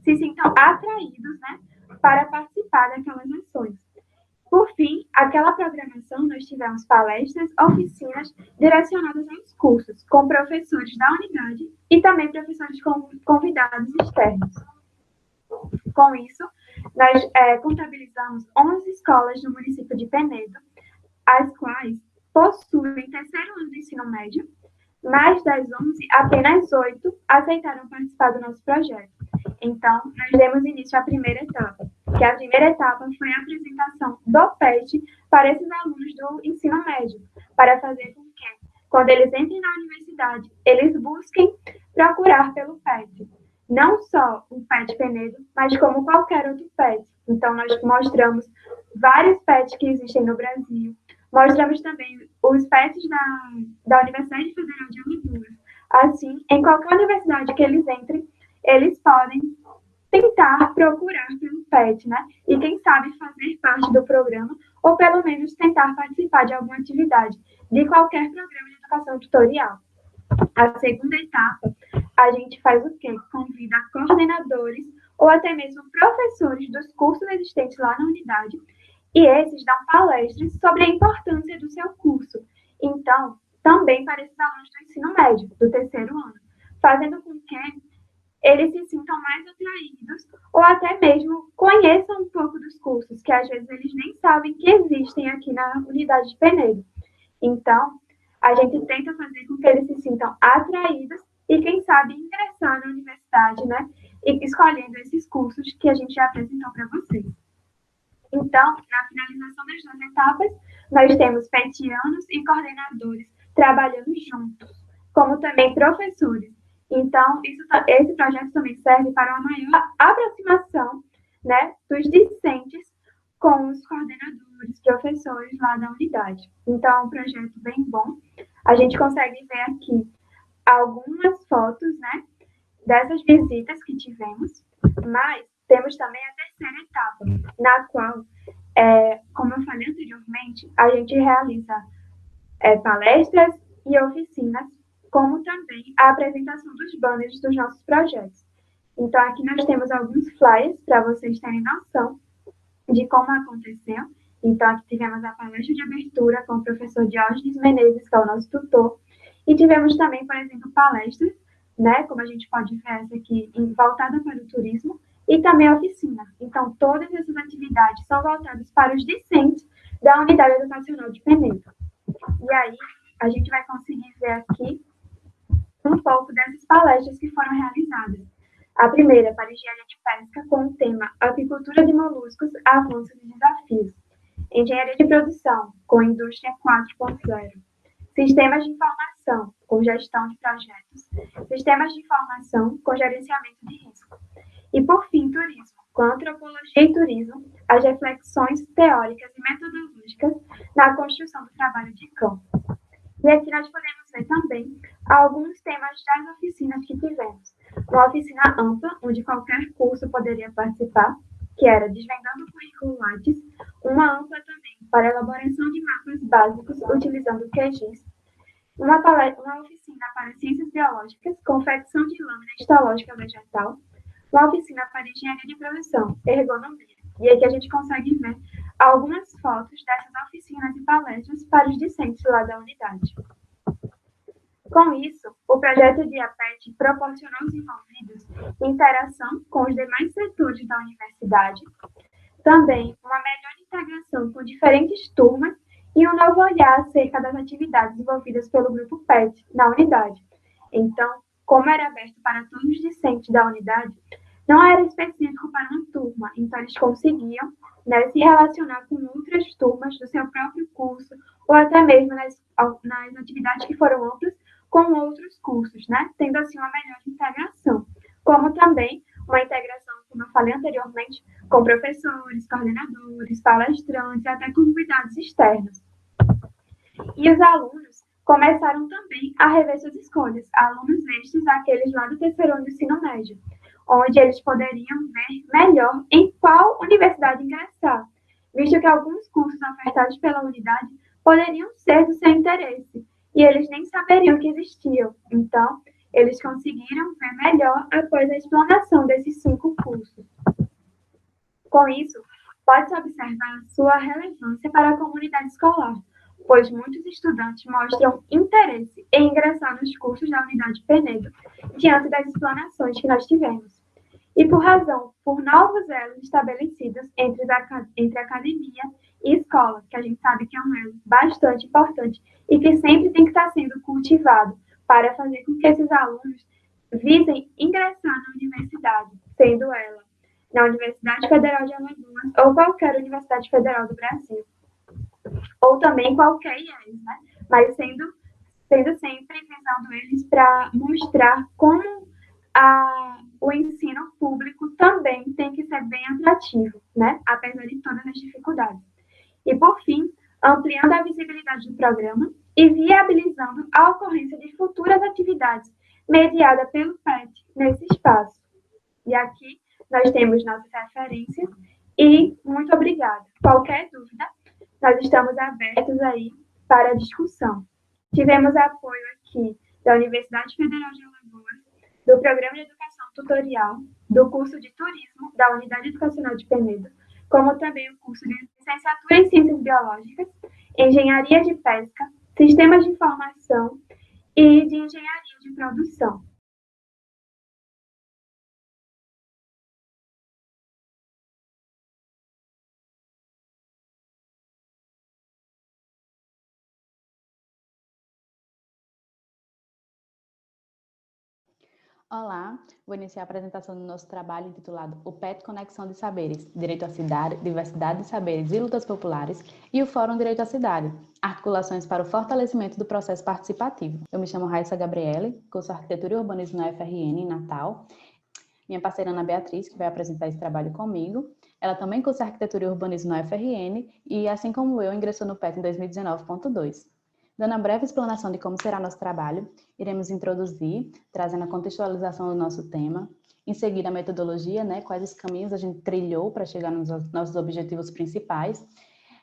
se sintam atraídos, né, para participar daquelas ações. Por fim, aquela programação nós tivemos palestras, oficinas direcionadas aos cursos, com professores da unidade e também professores convidados externos. Com isso, Nós contabilizamos 11 escolas no município de Penedo, as quais possuem terceiro ano do ensino médio, mas das 11, apenas 8 aceitaram participar do nosso projeto. Então, nós demos início à primeira etapa, que a primeira etapa foi a apresentação do PET para esses alunos do ensino médio, para fazer com que, quando eles entrem na universidade, eles busquem procurar pelo PET. Não só o PET Penedo, mas como qualquer outro PET. Então, nós mostramos vários PETs que existem no Brasil. Mostramos também os PETs da Universidade Federal de Alagoas. Assim, em qualquer universidade que eles entrem, eles podem tentar procurar pelo PET, né? E quem sabe fazer parte do programa, ou pelo menos tentar participar de alguma atividade, de qualquer programa de educação tutorial. A segunda etapa, a gente faz o quê? Convida coordenadores ou até mesmo professores dos cursos existentes lá na unidade, e esses dão palestras sobre a importância do seu curso. Então, também para esses alunos do ensino médio, do terceiro ano, fazendo com que eles se sintam mais atraídos ou até mesmo conheçam um pouco dos cursos, que às vezes eles nem sabem que existem aqui na unidade de Penedo. Então, a gente tenta fazer com que eles se sintam atraídos e, quem sabe, ingressar na universidade, né? E escolhendo esses cursos que a gente já apresentou para vocês. Então, na finalização das duas etapas, nós temos petianos e coordenadores trabalhando juntos, como também professores. Então, esse projeto também serve para uma maior aproximação, né, dos discentes com os coordenadores, professores lá da unidade. Então, é um projeto bem bom. A gente consegue ver aqui algumas fotos, né, dessas visitas que tivemos, mas temos também a terceira etapa, na qual, como eu falei anteriormente, a gente realiza palestras e oficinas, como também a apresentação dos banners dos nossos projetos. Então, aqui nós temos alguns flyers para vocês terem noção de como aconteceu. Então, aqui tivemos a palestra de abertura com o professor Diógenes Menezes, que é o nosso tutor, e tivemos também, por exemplo, palestras, né, como a gente pode ver essa aqui, voltada para o turismo, e também a oficina. Então, todas essas atividades são voltadas para os discentes da Unidade Educacional de Penedo. E aí, a gente vai conseguir ver aqui um pouco dessas palestras que foram realizadas. A primeira, para engenharia de pesca, com o tema Apicultura de moluscos, avanços e desafios. Engenharia de produção, com indústria 4.0. Sistemas de informação, com gestão de projetos. Sistemas de informação, com gerenciamento de risco. E, por fim, turismo, com antropologia e turismo, as reflexões teóricas e metodológicas na construção do trabalho de campo. E aqui nós podemos ver também alguns temas das oficinas que tivemos. Uma oficina ampla, onde qualquer curso poderia participar, que era Desvendando o Currículo Lattes, uma ampla também para elaboração de mapas básicos utilizando QGIS, uma oficina para Ciências Biológicas, confecção de lâmina histológica vegetal, uma oficina para Engenharia de Produção, Ergonomia. E aqui a gente consegue ver algumas fotos dessas oficinas e palestras para os discentes lá da unidade. Com isso, o projeto de APET proporcionou aos envolvidos interação com os demais setores da universidade, também uma melhor integração com diferentes turmas e um novo olhar acerca das atividades envolvidas pelo grupo PET na unidade. Então, como era aberto para todos os discentes da unidade, não era específico para uma turma, então eles conseguiam, né, se relacionar com outras turmas do seu próprio curso, ou até mesmo nas atividades que foram amplas, com outros cursos, né, tendo assim uma melhor integração, como também uma integração, como eu falei anteriormente, com professores, coordenadores, palestrantes, até com convidados externos. E os alunos começaram também a rever suas escolhas, alunos estes, aqueles lá do terceiro ano do ensino médio, onde eles poderiam ver melhor em qual universidade ingressar, visto que alguns cursos ofertados pela unidade poderiam ser do seu interesse, e eles nem saberiam que existiam. Então, eles conseguiram ver melhor após a explanação desses 5 cursos. Com isso, pode-se observar a sua relevância para a comunidade escolar, pois muitos estudantes mostram interesse em ingressar nos cursos da unidade Penedo diante das explanações que nós tivemos. e por novos elos estabelecidos entre academia e escola, que a gente sabe que é um elo bastante importante e que sempre tem que estar sendo cultivado para fazer com que esses alunos visem ingressar na universidade, sendo ela na Universidade Federal de Alagoas ou qualquer Universidade Federal do Brasil, ou também qualquer IES, né? Mas sendo sempre visando eles para mostrar como o ensino público também tem que ser bem atrativo, né? Apesar de todas as dificuldades. E, por fim, ampliando a visibilidade do programa e viabilizando a ocorrência de futuras atividades mediada pelo PET nesse espaço. E aqui nós temos nossas referências e muito obrigada. Qualquer dúvida, nós estamos abertos aí para discussão. Tivemos apoio aqui da Universidade Federal de Alagoas, do Programa de Educação Tutorial, do curso de Turismo da Unidade Educacional de Penedo, como também o curso de Licenciatura em Ciências Biológicas, Engenharia de Pesca, Sistemas de Informação e de Engenharia de Produção. Olá, vou iniciar a apresentação do nosso trabalho intitulado O PET Conexão de Saberes, Direito à Cidade, Diversidade de Saberes e Lutas Populares e o Fórum Direito à Cidade, Articulações para o Fortalecimento do Processo Participativo. Eu me chamo Raissa Gabriele, curso Arquitetura e Urbanismo na UFRN, em Natal. Minha parceira Ana Beatriz, que vai apresentar esse trabalho comigo. Ela também cursa Arquitetura e Urbanismo na UFRN e, assim como eu, ingressou no PET em 2019.2. Dando uma breve explanação de como será nosso trabalho, iremos introduzir, trazendo a contextualização do nosso tema, em seguida a metodologia, né, quais os caminhos a gente trilhou para chegar nos nossos objetivos principais,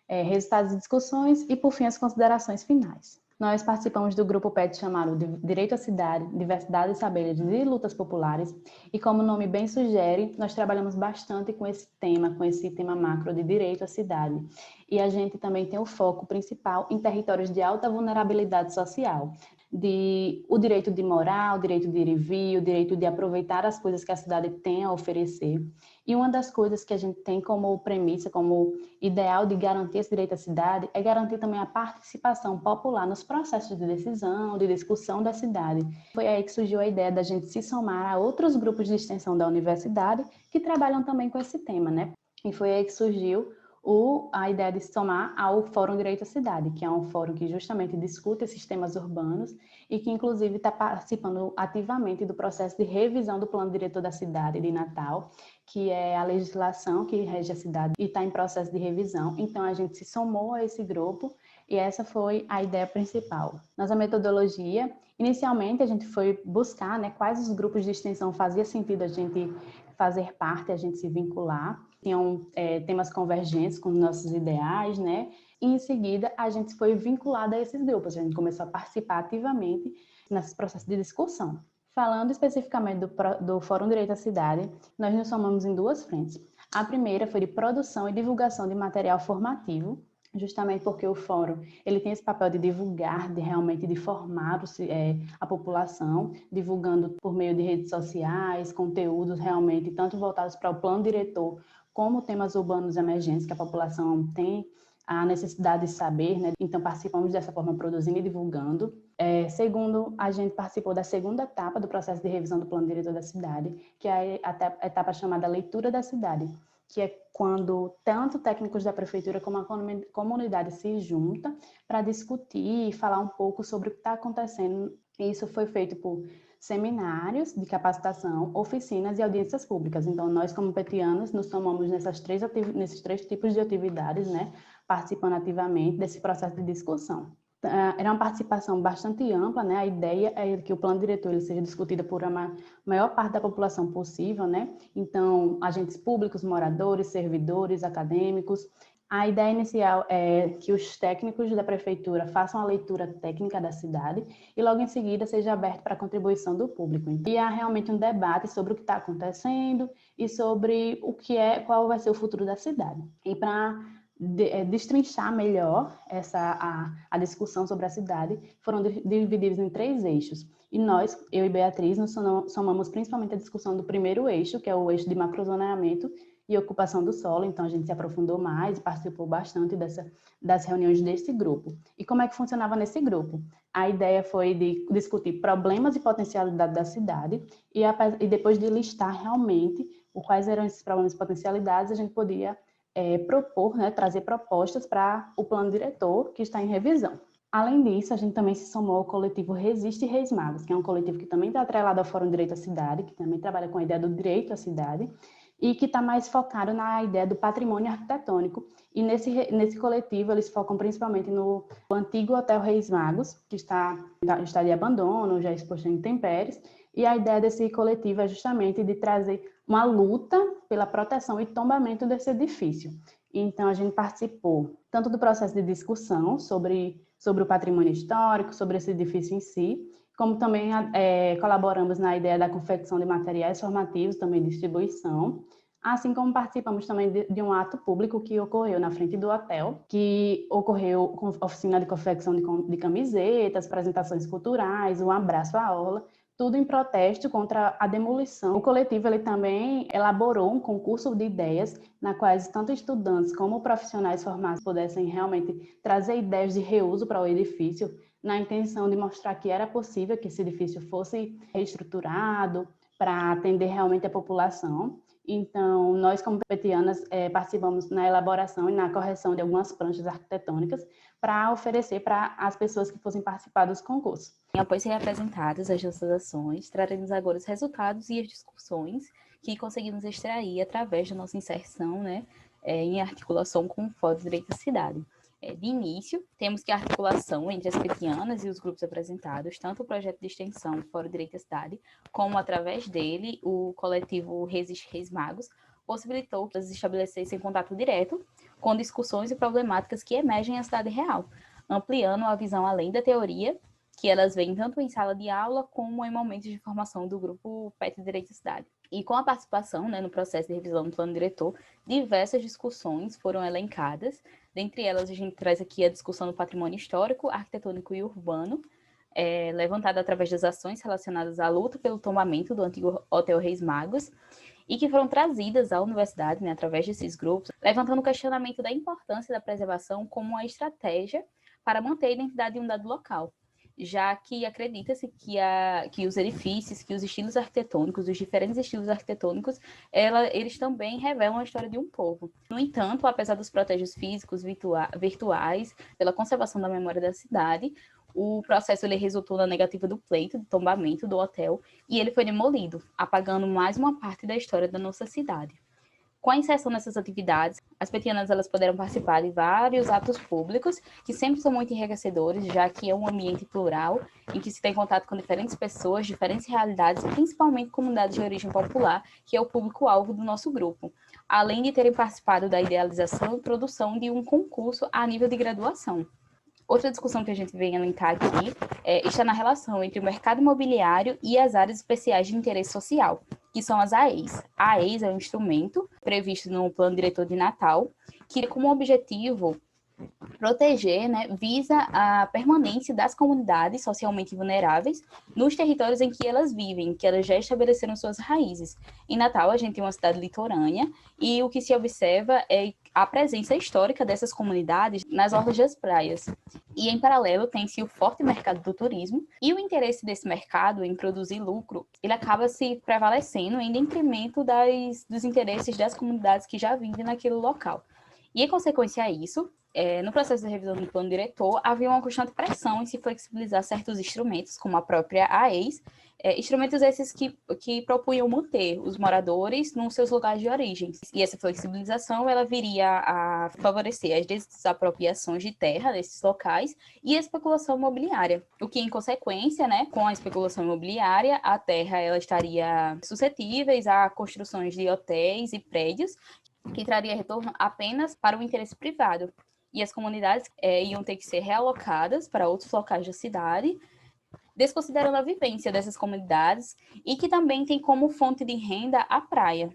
resultados de discussões e, por fim, as considerações finais. Nós participamos do grupo PET chamado Direito à Cidade, Diversidade de Saberes e Lutas Populares, e como o nome bem sugere, nós trabalhamos bastante com esse tema macro de direito à cidade. E a gente também tem o foco principal em territórios de alta vulnerabilidade social, o direito de morar, o direito de ir e vir, o direito de aproveitar as coisas que a cidade tem a oferecer. E uma das coisas que a gente tem como premissa, como ideal de garantir esse direito à cidade, é garantir também a participação popular nos processos de decisão, de discussão da cidade. Foi aí que surgiu a ideia da gente se somar a outros grupos de extensão da universidade que trabalham também com esse tema, né? E foi aí que surgiu a ideia de se somar ao Fórum Direito à Cidade, que é um fórum que justamente discute esses temas urbanos e que, inclusive, está participando ativamente do processo de revisão do Plano Diretor da Cidade de Natal, que é a legislação que rege a cidade e está em processo de revisão. Então, a gente se somou a esse grupo e essa foi a ideia principal. Nossa metodologia, inicialmente, a gente foi buscar, né, quais os grupos de extensão fazia sentido a gente fazer parte, a gente se vincular. Tinham temas convergentes com os nossos ideais, né? E, em seguida, a gente foi vinculada a esses grupos. A gente começou a participar ativamente nesse processo de discussão. Falando especificamente do Fórum Direito à Cidade, nós nos somamos em duas frentes. A primeira foi de produção e divulgação de material formativo, justamente porque o fórum ele tem esse papel de divulgar, de realmente de formar a população, divulgando por meio de redes sociais, conteúdos realmente tanto voltados para o plano diretor, como temas urbanos emergentes que a população tem a necessidade de saber, né? Então participamos dessa forma produzindo e divulgando. Segundo, a gente participou da segunda etapa do processo de revisão do plano diretor da cidade, que é a etapa chamada leitura da cidade, que é quando tanto técnicos da prefeitura como a comunidade se juntam para discutir e falar um pouco sobre o que está acontecendo. E isso foi feito por seminários de capacitação, oficinas e audiências públicas. Então, nós, como petianos, nos tomamos nesses três tipos de atividades, né, participando ativamente desse processo de discussão. Era uma participação bastante ampla, né? A ideia é que o plano diretor ele seja discutido por a maior parte da população possível, né? Então, agentes públicos, moradores, servidores, acadêmicos. A ideia inicial é que os técnicos da prefeitura façam a leitura técnica da cidade e logo em seguida seja aberto para a contribuição do público. E há realmente um debate sobre o que está acontecendo e sobre qual vai ser o futuro da cidade. E para destrinchar melhor a discussão sobre a cidade, foram divididos em 3 eixos. E nós, eu e Beatriz, nos somamos principalmente a discussão do primeiro eixo, que é o eixo de macrozoneamento e ocupação do solo. Então, a gente se aprofundou mais e participou bastante das reuniões desse grupo. E como é que funcionava nesse grupo? A ideia foi de discutir problemas e potencialidade da cidade e depois de listar realmente quais eram esses problemas e potencialidades, a gente podia propor, né, trazer propostas para o plano diretor que está em revisão. Além disso, a gente também se somou ao coletivo Resiste Reis Magos, que é um coletivo que também está atrelado ao Fórum Direito à Cidade, que também trabalha com a ideia do direito à cidade, e que está mais focado na ideia do patrimônio arquitetônico. E nesse coletivo, eles focam principalmente no antigo Hotel Reis Magos, que está de abandono, já exposto em intempéries, e a ideia desse coletivo é justamente de trazer uma luta pela proteção e tombamento desse edifício. Então, a gente participou tanto do processo de discussão sobre o patrimônio histórico, sobre esse edifício em si, como também colaboramos na ideia da confecção de materiais formativos, também distribuição, assim como participamos também de um ato público que ocorreu na frente do hotel, que ocorreu com oficina de confecção de camisetas, apresentações culturais, um abraço à orla, tudo em protesto contra a demolição. O coletivo ele também elaborou um concurso de ideias, na quais tanto estudantes como profissionais formados pudessem realmente trazer ideias de reuso para o edifício, na intenção de mostrar que era possível que esse edifício fosse reestruturado para atender realmente a população. Então, nós, como petianas, participamos na elaboração e na correção de algumas pranchas arquitetônicas para oferecer para as pessoas que fossem participar dos concursos. Após ser apresentadas as nossas ações, traremos agora os resultados e as discussões que conseguimos extrair através da nossa inserção, né, em articulação com o Fórum de Direito da Cidade. De início, temos que a articulação entre as petianas e os grupos apresentados, tanto o projeto de extensão Fórum Direito da Cidade, como através dele o coletivo Resiste Reis Magos, possibilitou que eles estabelecessem contato direto com discussões e problemáticas que emergem na cidade real, ampliando a visão além da teoria, que elas veem tanto em sala de aula como em momentos de formação do grupo PET Direito da Cidade. E com a participação, né, no processo de revisão do plano diretor, diversas discussões foram elencadas. Dentre elas, a gente traz aqui a discussão do patrimônio histórico, arquitetônico e urbano, levantada através das ações relacionadas à luta pelo tombamento do antigo Hotel Reis Magos, e que foram trazidas à universidade, né, através desses grupos, levantando o questionamento da importância da preservação como uma estratégia para manter a identidade de um dado local, já que acredita-se que os edifícios, que os estilos arquitetônicos, os diferentes estilos arquitetônicos, eles também revelam a história de um povo. No entanto, apesar dos protestos físicos, virtuais, pela conservação da memória da cidade, o processo ele resultou na negativa do pleito de tombamento do hotel e ele foi demolido, apagando mais uma parte da história da nossa cidade. Com a inserção nessas atividades, as petianas elas poderão participar de vários atos públicos, que sempre são muito enriquecedores, já que é um ambiente plural, em que se tem contato com diferentes pessoas, diferentes realidades, principalmente comunidades de origem popular, que é o público-alvo do nosso grupo, além de terem participado da idealização e produção de um concurso a nível de graduação. Outra discussão que a gente vem elencar aqui está na relação entre o mercado imobiliário e as áreas especiais de interesse social, que são as AEIs. A AEIs é um instrumento previsto no Plano Diretor de Natal, que como objetivo proteger, né, visa a permanência das comunidades socialmente vulneráveis nos territórios em que elas vivem, que elas já estabeleceram suas raízes. Em Natal, a gente tem uma cidade litorânea e o que se observa é a presença histórica dessas comunidades nas orlas das praias. E, em paralelo, tem-se o forte mercado do turismo e o interesse desse mercado em produzir lucro, ele acaba se prevalecendo em detrimento dos interesses das comunidades que já vivem naquele local. E, em consequência a isso, no processo de revisão do plano diretor, havia uma constante pressão em se flexibilizar certos instrumentos, como a própria AEIs, instrumentos esses que propunham manter os moradores nos seus lugares de origem. E essa flexibilização ela viria a favorecer as desapropriações de terra desses locais e a especulação imobiliária. O que, em consequência, né, com a especulação imobiliária, a terra ela estaria suscetíveis a construções de hotéis e prédios que traria retorno apenas para o interesse privado. E as comunidades iam ter que ser realocadas para outros locais da cidade, desconsiderando a vivência dessas comunidades e que também tem como fonte de renda a praia.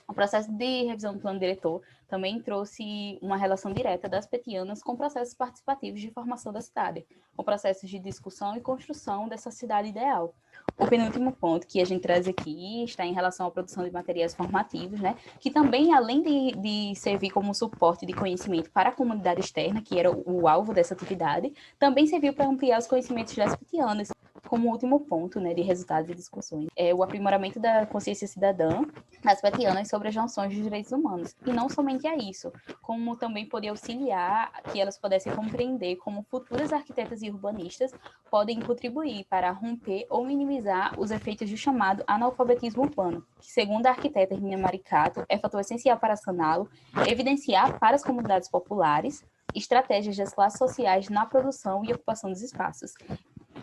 O processo de revisão do plano diretor também trouxe uma relação direta das petianas com processos participativos de formação da cidade, com processos de discussão e construção dessa cidade ideal. O penúltimo ponto que a gente traz aqui está em relação à produção de materiais formativos, né, que também, além de servir como suporte de conhecimento para a comunidade externa, que era o alvo dessa atividade, também serviu para ampliar os conhecimentos das petianas, como último ponto, né, de resultados e discussões. É o aprimoramento da consciência cidadã das petianas sobre as noções dos direitos humanos. E não somente a isso, como também poder auxiliar que elas pudessem compreender como futuras arquitetas e urbanistas podem contribuir para romper ou minimizar os efeitos do chamado analfabetismo urbano, que, segundo a arquiteta Hermínia Maricato, é fator essencial para saná-lo, evidenciar para as comunidades populares estratégias das classes sociais na produção e ocupação dos espaços.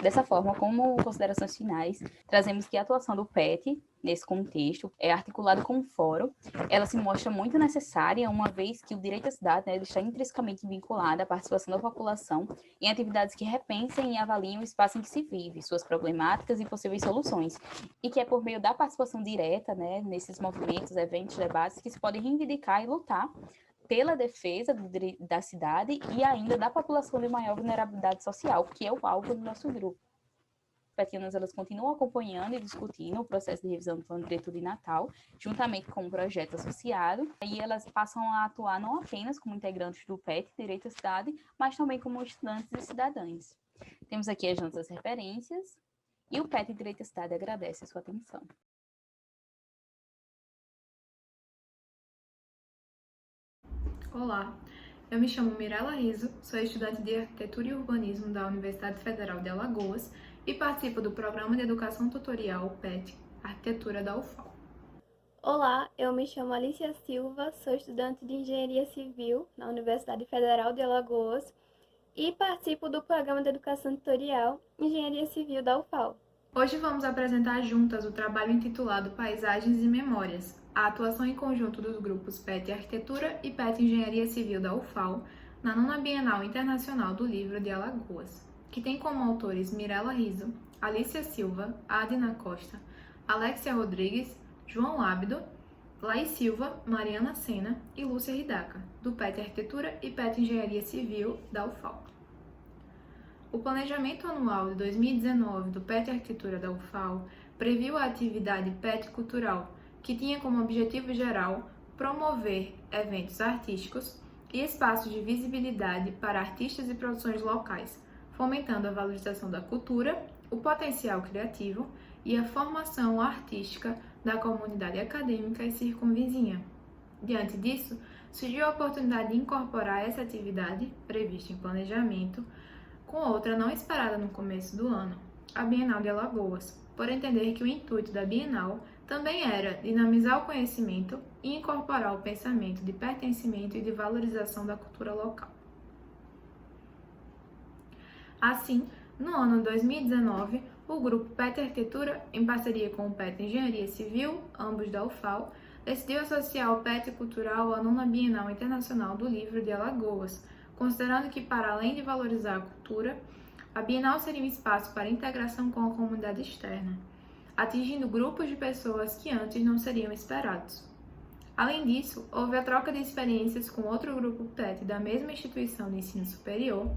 Dessa forma, como considerações finais, trazemos que a atuação do PET, nesse contexto, é articulada com o fórum. Ela se mostra muito necessária, uma vez que o direito à cidade, né, ele está intrinsecamente vinculado à participação da população em atividades que repensem e avaliem o espaço em que se vive, suas problemáticas e possíveis soluções. E que é por meio da participação direta, né, nesses movimentos, eventos, debates, que se pode reivindicar e lutar pela defesa da cidade e ainda da população de maior vulnerabilidade social, que é o alvo do nosso grupo. As petianas, elas continuam acompanhando e discutindo o processo de revisão do plano diretor de Natal, juntamente com o projeto associado, e elas passam a atuar não apenas como integrantes do PET, Direito à Cidade, mas também como estudantes e cidadãs. Temos aqui as nossas referências, e o PET Direito à Cidade agradece a sua atenção. Olá, eu me chamo Mirella Riso, sou estudante de Arquitetura e Urbanismo da Universidade Federal de Alagoas e participo do Programa de Educação Tutorial PET, Arquitetura da UFAL. Olá, eu me chamo Alicia Silva, sou estudante de Engenharia Civil na Universidade Federal de Alagoas e participo do Programa de Educação Tutorial Engenharia Civil da UFAL. Hoje vamos apresentar juntas o trabalho intitulado Paisagens e Memórias, a atuação em conjunto dos grupos PET Arquitetura e PET Engenharia Civil da UFAL na 9ª Bienal Internacional do Livro de Alagoas, que tem como autores Mirella Riso, Alicia Silva, Adina Costa, Alexia Rodrigues, João Ábido, Laís Silva, Mariana Sena e Lúcia Ridaca, do PET Arquitetura e PET Engenharia Civil da UFAL. O planejamento anual de 2019 do PET Arquitetura da UFAL previu a atividade PET Cultural, que tinha como objetivo geral promover eventos artísticos e espaços de visibilidade para artistas e produções locais, fomentando a valorização da cultura, o potencial criativo e a formação artística da comunidade acadêmica e circunvizinha. Diante disso, surgiu a oportunidade de incorporar essa atividade, prevista em planejamento, com outra não esperada no começo do ano, a Bienal de Alagoas, por entender que o intuito da Bienal também era dinamizar o conhecimento e incorporar o pensamento de pertencimento e de valorização da cultura local. Assim, no ano 2019, o grupo PET Arquitetura, em parceria com o PET Engenharia Civil, ambos da UFAL, decidiu associar o PET Cultural à 9ª Bienal Internacional do Livro de Alagoas, considerando que, para além de valorizar a cultura, a Bienal seria um espaço para integração com a comunidade externa, atingindo grupos de pessoas que antes não seriam esperados. Além disso, houve a troca de experiências com outro grupo PET da mesma instituição de ensino superior,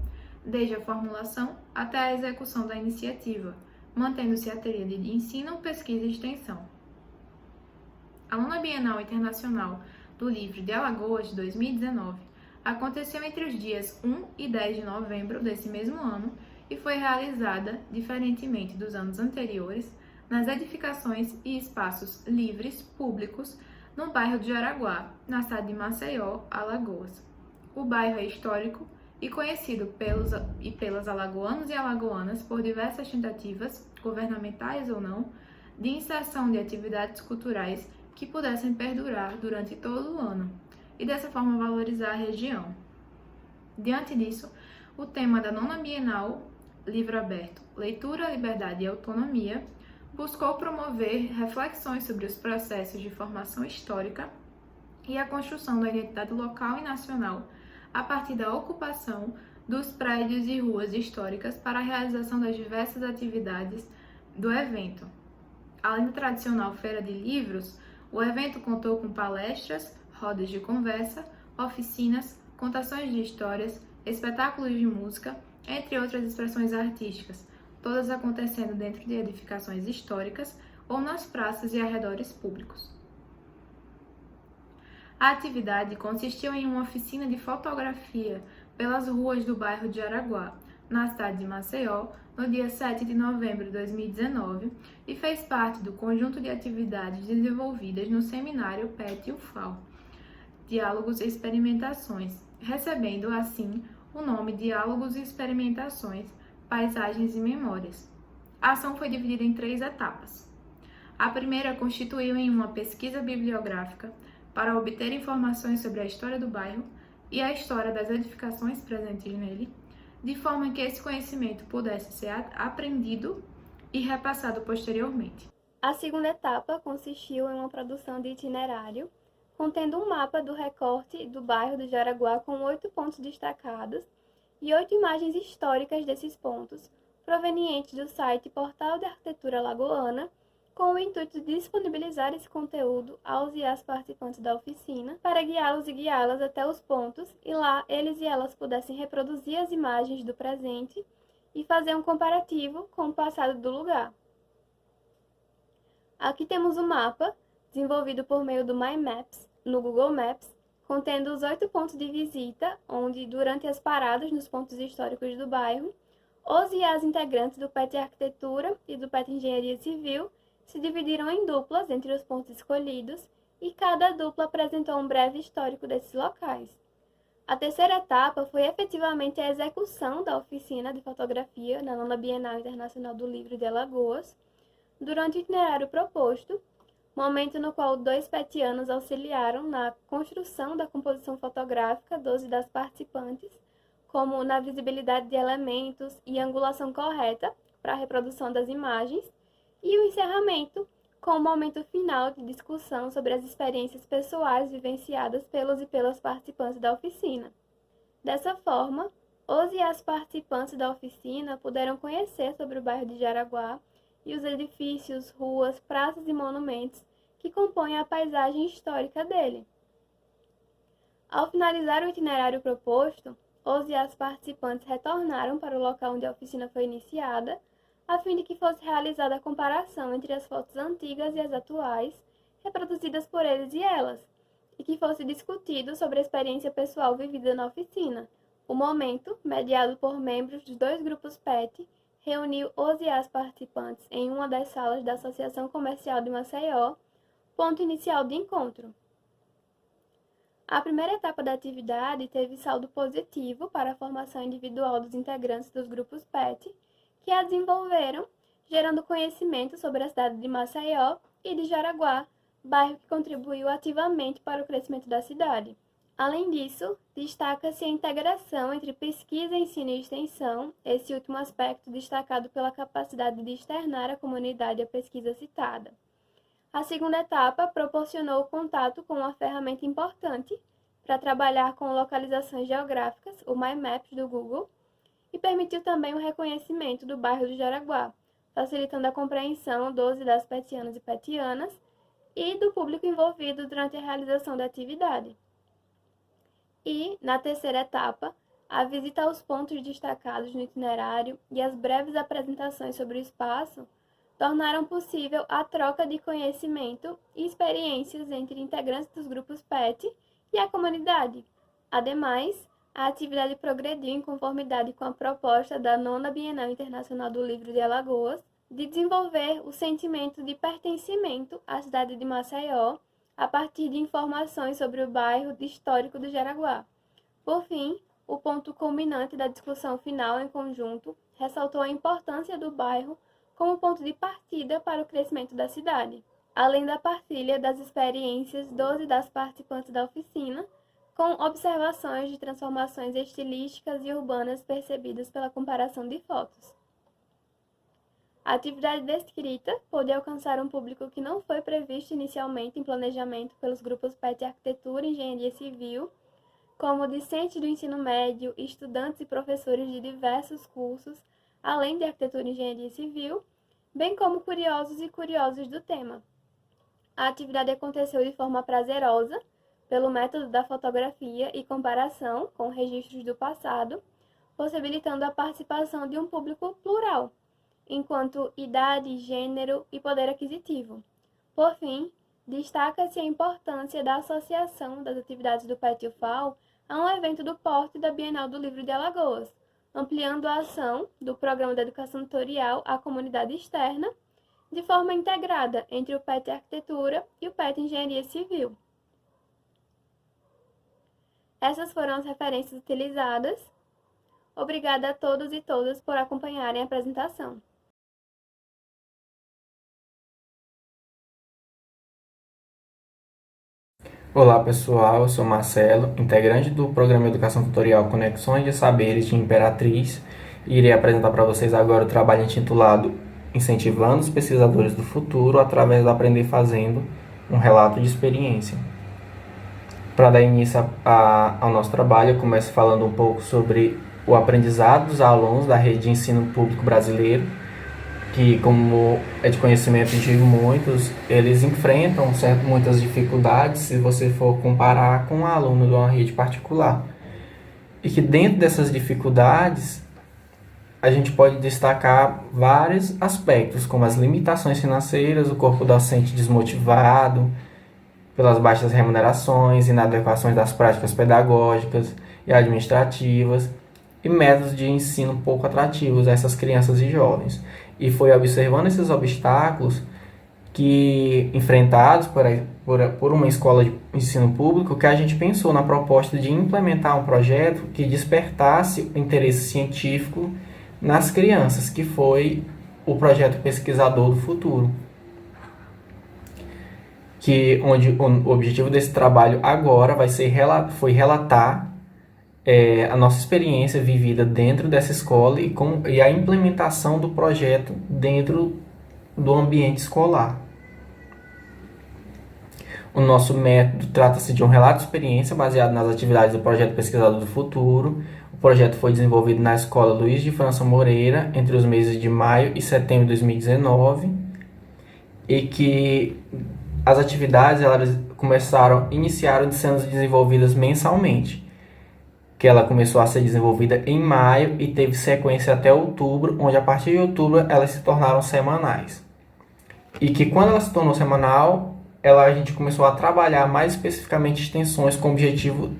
desde a formulação até a execução da iniciativa, mantendo-se a tríade de ensino, pesquisa e extensão. A 9ª Bienal Internacional do Livro de Alagoas de 2019 aconteceu entre os dias 1 e 10 de novembro desse mesmo ano e foi realizada, diferentemente dos anos anteriores, nas edificações e espaços livres, públicos, no bairro de Jaraguá, na cidade de Maceió, Alagoas. O bairro é histórico e conhecido pelas alagoanos e alagoanas por diversas tentativas, governamentais ou não, de inserção de atividades culturais que pudessem perdurar durante todo o ano e dessa forma valorizar a região. Diante disso, o tema da 9ª Bienal, Livro Aberto, Leitura, Liberdade e Autonomia, buscou promover reflexões sobre os processos de formação histórica e a construção da identidade local e nacional a partir da ocupação dos prédios e ruas históricas para a realização das diversas atividades do evento. Além da tradicional feira de livros, O evento contou com palestras, rodas de conversa, oficinas, contações de histórias, espetáculos de música, entre outras expressões artísticas, todas acontecendo dentro de edificações históricas ou nas praças e arredores públicos. A atividade consistiu em uma oficina de fotografia pelas ruas do bairro de Araguá, na cidade de Maceió, no dia 7 de novembro de 2019, e fez parte do conjunto de atividades desenvolvidas no seminário PET UFAL, Diálogos e Experimentações, recebendo assim o nome Diálogos e Experimentações, Paisagens e Memórias. A ação foi dividida em 3 etapas. A primeira constituiu em uma pesquisa bibliográfica para obter informações sobre a história do bairro e a história das edificações presentes nele, de forma que esse conhecimento pudesse ser aprendido e repassado posteriormente. A segunda etapa consistiu em uma produção de itinerário, contendo um mapa do recorte do bairro do Jaraguá com 8 pontos destacados e 8 imagens históricas desses pontos, provenientes do site Portal de Arquitetura Lagoana, com o intuito de disponibilizar esse conteúdo aos e às participantes da oficina, para guiá-los e guiá-las até os pontos, e lá eles e elas pudessem reproduzir as imagens do presente e fazer um comparativo com o passado do lugar. Aqui temos o mapa, desenvolvido por meio do My Maps, no Google Maps, contendo os 8 pontos de visita, onde, durante as paradas nos pontos históricos do bairro, os e as integrantes do PET Arquitetura e do PET Engenharia Civil se dividiram em duplas entre os pontos escolhidos e cada dupla apresentou um breve histórico desses locais. A terceira etapa foi efetivamente a execução da oficina de fotografia na 9ª Bienal Internacional do Livro de Alagoas, durante o itinerário proposto, momento no qual 2 petianos auxiliaram na construção da composição fotográfica dos e das participantes, como na visibilidade de elementos e angulação correta para a reprodução das imagens, e o encerramento, com o momento final de discussão sobre as experiências pessoais vivenciadas pelos e pelas participantes da oficina. Dessa forma, os e as participantes da oficina puderam conhecer sobre o bairro de Jaraguá e os edifícios, ruas, praças e monumentos que compõem a paisagem histórica dele. Ao finalizar o itinerário proposto, os e as participantes retornaram para o local onde a oficina foi iniciada, a fim de que fosse realizada a comparação entre as fotos antigas e as atuais, reproduzidas por eles e elas, e que fosse discutido sobre a experiência pessoal vivida na oficina. O momento, mediado por membros dos 2 grupos PET, reuniu os e as participantes em uma das salas da Associação Comercial de Maceió, ponto inicial de encontro. A primeira etapa da atividade teve saldo positivo para a formação individual dos integrantes dos grupos PET, que a desenvolveram, gerando conhecimento sobre a cidade de Maceió e de Jaraguá, bairro que contribuiu ativamente para o crescimento da cidade. Além disso, destaca-se a integração entre pesquisa, ensino e extensão, esse último aspecto destacado pela capacidade de externar à comunidade a pesquisa citada. A segunda etapa proporcionou o contato com uma ferramenta importante para trabalhar com localizações geográficas, o My Maps do Google, e permitiu também o reconhecimento do bairro do Jaraguá, facilitando a compreensão dos e das petianas e petianas e do público envolvido durante a realização da atividade. E, na terceira etapa, a visita aos pontos destacados no itinerário e as breves apresentações sobre o espaço tornaram possível a troca de conhecimento e experiências entre integrantes dos grupos PET e a comunidade. Ademais, a atividade progrediu em conformidade com a proposta da 9ª Bienal Internacional do Livro de Alagoas de desenvolver o sentimento de pertencimento à cidade de Maceió a partir de informações sobre o bairro histórico do Jaraguá. Por fim, o ponto culminante da discussão final em conjunto ressaltou a importância do bairro como ponto de partida para o crescimento da cidade, além da partilha das experiências dos e das participantes da oficina, com observações de transformações estilísticas e urbanas percebidas pela comparação de fotos. A atividade descrita pôde alcançar um público que não foi previsto inicialmente em planejamento pelos grupos PET Arquitetura e Engenharia Civil, como discentes do ensino médio, estudantes e professores de diversos cursos, além de Arquitetura e Engenharia Civil, bem como curiosos e curiosas do tema. a atividade aconteceu de forma prazerosa, pelo método da fotografia e comparação com registros do passado, possibilitando a participação de um público plural, enquanto idade, gênero e poder aquisitivo. Por fim, destaca-se a importância da associação das atividades do PET UFAL a um evento do porte da Bienal do Livro de Alagoas, ampliando a ação do Programa de Educação Tutorial à comunidade externa, de forma integrada entre o PET Arquitetura e o PET Engenharia Civil. Essas foram as referências utilizadas. Obrigada a todos e todas por acompanharem a apresentação. Olá pessoal, eu sou Marcelo, integrante do Programa Educação Tutorial Conexões de Saberes de Imperatriz, e irei apresentar para vocês agora o trabalho intitulado Incentivando os Pesquisadores do Futuro através do Aprender Fazendo, um relato de experiência. Para dar início ao nosso trabalho, eu começo falando um pouco sobre o aprendizado dos alunos da rede de ensino público brasileiro, que, como é de conhecimento de muitos, eles enfrentam muitas dificuldades se você for comparar com um aluno de uma rede particular. E que dentro dessas dificuldades, a gente pode destacar vários aspectos, como as limitações financeiras, o corpo docente desmotivado, pelas baixas remunerações, inadequações das práticas pedagógicas e administrativas, e métodos de ensino pouco atrativos a essas crianças e jovens. E foi observando esses obstáculos que, enfrentados por uma escola de ensino público, que a gente pensou na proposta de implementar um projeto que despertasse o interesse científico nas crianças, que foi o projeto Pesquisador do Futuro. Onde o objetivo desse trabalho agora foi relatar a nossa experiência vivida dentro dessa escola e a implementação do projeto dentro do ambiente escolar. O nosso método trata-se de um relato de experiência baseado nas atividades do projeto Pesquisador do Futuro. O projeto foi desenvolvido na Escola Luiz de França Moreira entre os meses de maio e setembro de 2019 e que as atividades iniciaram sendo desenvolvidas mensalmente, que ela começou a ser desenvolvida em maio e teve sequência até outubro, onde a partir de outubro elas se tornaram semanais. E que quando ela se tornou semanal, a gente começou a trabalhar mais especificamente extensões com o objetivo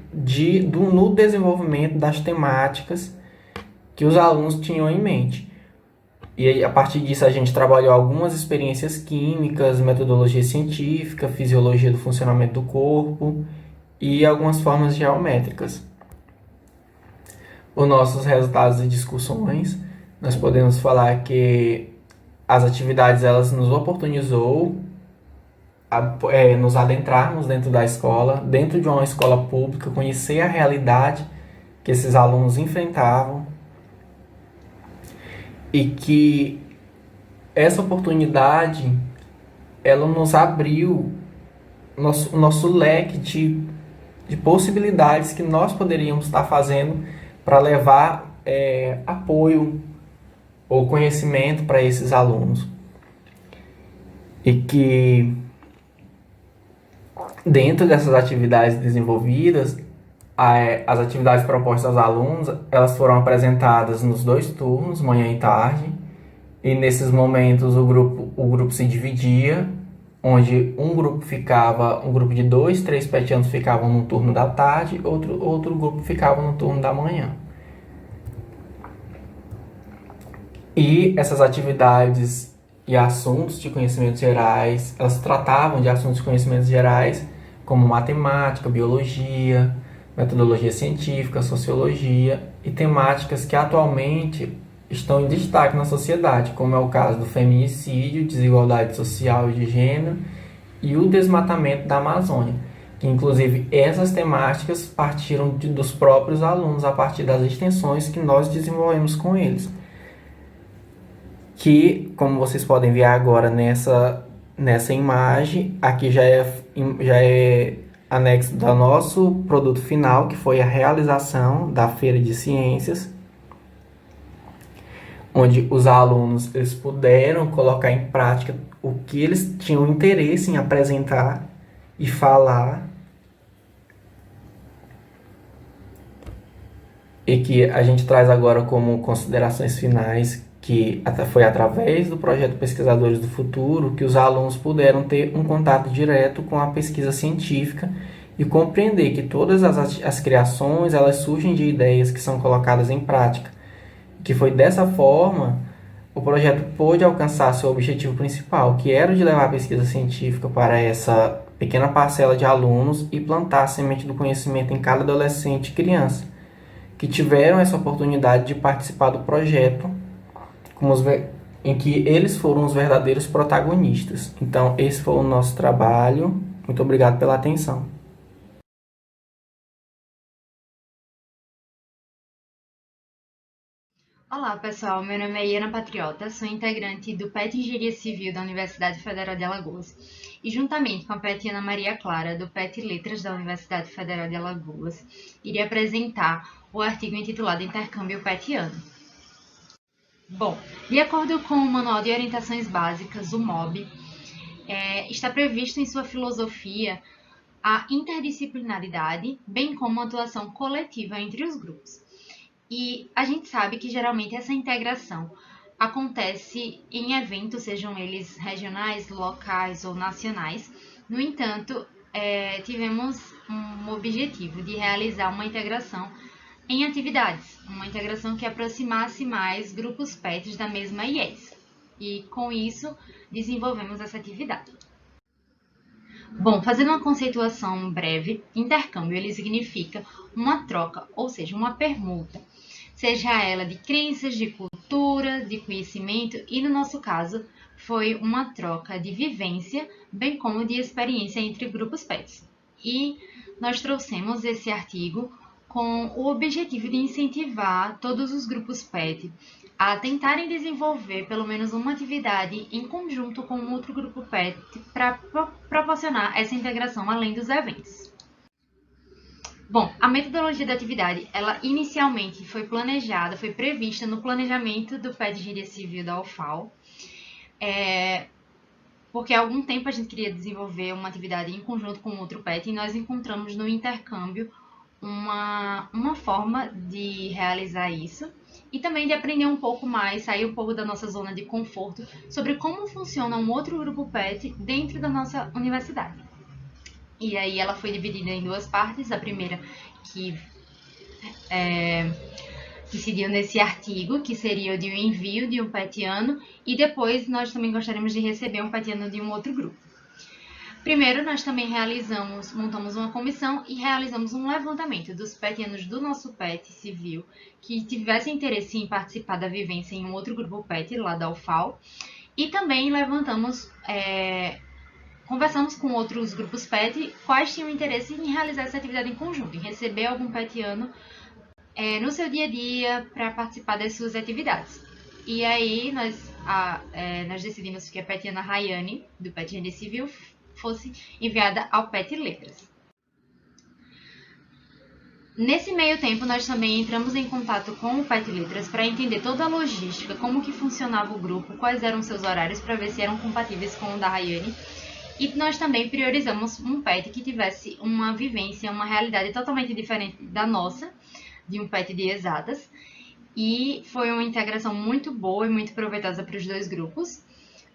no desenvolvimento das temáticas que os alunos tinham em mente. E aí, a partir disso a gente trabalhou algumas experiências químicas, metodologia científica, fisiologia do funcionamento do corpo e algumas formas geométricas. Os nossos resultados e discussões, nós podemos falar que as atividades elas nos oportunizou nos adentrarmos dentro da escola, dentro de uma escola pública, conhecer a realidade que esses alunos enfrentavam e que essa oportunidade ela nos abriu nosso leque de possibilidades que nós poderíamos estar fazendo para levar apoio ou conhecimento para esses alunos. E que dentro dessas atividades desenvolvidas, as atividades propostas aos alunos, elas foram apresentadas nos 2 turnos, manhã e tarde, e nesses momentos o grupo se dividia, onde um grupo de 2, 3 petianos ficavam no turno da tarde, outro grupo ficava no turno da manhã. E essas atividades e assuntos de conhecimentos gerais, elas tratavam de assuntos de conhecimentos gerais, como matemática, biologia, metodologia científica, sociologia e temáticas que atualmente estão em destaque na sociedade, como é o caso do feminicídio, desigualdade social e de gênero e o desmatamento da Amazônia, que inclusive essas temáticas partiram dos próprios alunos a partir das extensões que nós desenvolvemos com eles. Que, como vocês podem ver agora nessa imagem, aqui já é anexo do nosso produto final, que foi a realização da Feira de Ciências, onde os alunos eles puderam colocar em prática o que eles tinham interesse em apresentar e falar, e que a gente traz agora como considerações finais, que foi através do projeto Pesquisadores do Futuro que os alunos puderam ter um contato direto com a pesquisa científica e compreender que todas as criações elas surgem de ideias que são colocadas em prática. Que foi dessa forma o projeto pôde alcançar seu objetivo principal, que era o de levar a pesquisa científica para essa pequena parcela de alunos e plantar a semente do conhecimento em cada adolescente e criança, que tiveram essa oportunidade de participar do projeto, em que eles foram os verdadeiros protagonistas. Então, esse foi o nosso trabalho. Muito obrigado pela atenção. Olá, pessoal. Meu nome é Iana Patriota, sou integrante do PET Engenharia Civil da Universidade Federal de Alagoas e, juntamente com a PET Ana Maria Clara, do PET Letras da Universidade Federal de Alagoas, irei apresentar o artigo intitulado Intercâmbio PETiano. Bom, de acordo com o Manual de Orientações Básicas, o MOB, está previsto em sua filosofia a interdisciplinaridade, bem como a atuação coletiva entre os grupos. E a gente sabe que geralmente essa integração acontece em eventos, sejam eles regionais, locais ou nacionais. No entanto, tivemos um objetivo de realizar uma integração em atividades, uma integração que aproximasse mais grupos PETs da mesma IES. E com isso, desenvolvemos essa atividade. Bom, fazendo uma conceituação breve, intercâmbio ele significa uma troca, ou seja, uma permuta, seja ela de crenças, de cultura, de conhecimento e, no nosso caso, foi uma troca de vivência, bem como de experiência entre grupos PETs. E nós trouxemos esse artigo com o objetivo de incentivar todos os grupos PET a tentarem desenvolver pelo menos uma atividade em conjunto com outro grupo PET para proporcionar essa integração além dos eventos. Bom, a metodologia da atividade, ela inicialmente foi planejada, foi prevista no planejamento do PET Engenharia Civil da UFAL, porque há algum tempo a gente queria desenvolver uma atividade em conjunto com outro PET e nós encontramos no intercâmbio uma forma de realizar isso e também de aprender um pouco mais, sair um pouco da nossa zona de conforto sobre como funciona um outro grupo PET dentro da nossa universidade. E aí ela foi dividida em duas partes, a primeira que incidiu nesse artigo, que seria o de um envio de um PETiano, e depois nós também gostaríamos de receber um PETiano de um outro grupo. Primeiro, nós também montamos uma comissão e realizamos um levantamento dos PETianos do nosso PET civil que tivessem interesse em participar da vivência em um outro grupo PET lá da UFAL, e também conversamos com outros grupos PET quais tinham interesse em realizar essa atividade em conjunto, em receber algum PETiano no seu dia a dia para participar das suas atividades. E aí nós decidimos que a PETiana Rayane, do PET Engenharia Civil, fosse enviada ao PET Letras. Nesse meio tempo, nós também entramos em contato com o PET Letras para entender toda a logística, como que funcionava o grupo, quais eram seus horários, para ver se eram compatíveis com o da Rayane. E nós também priorizamos um PET que tivesse uma vivência, uma realidade totalmente diferente da nossa, de um PET de exatas. E foi uma integração muito boa e muito proveitosa para os dois grupos.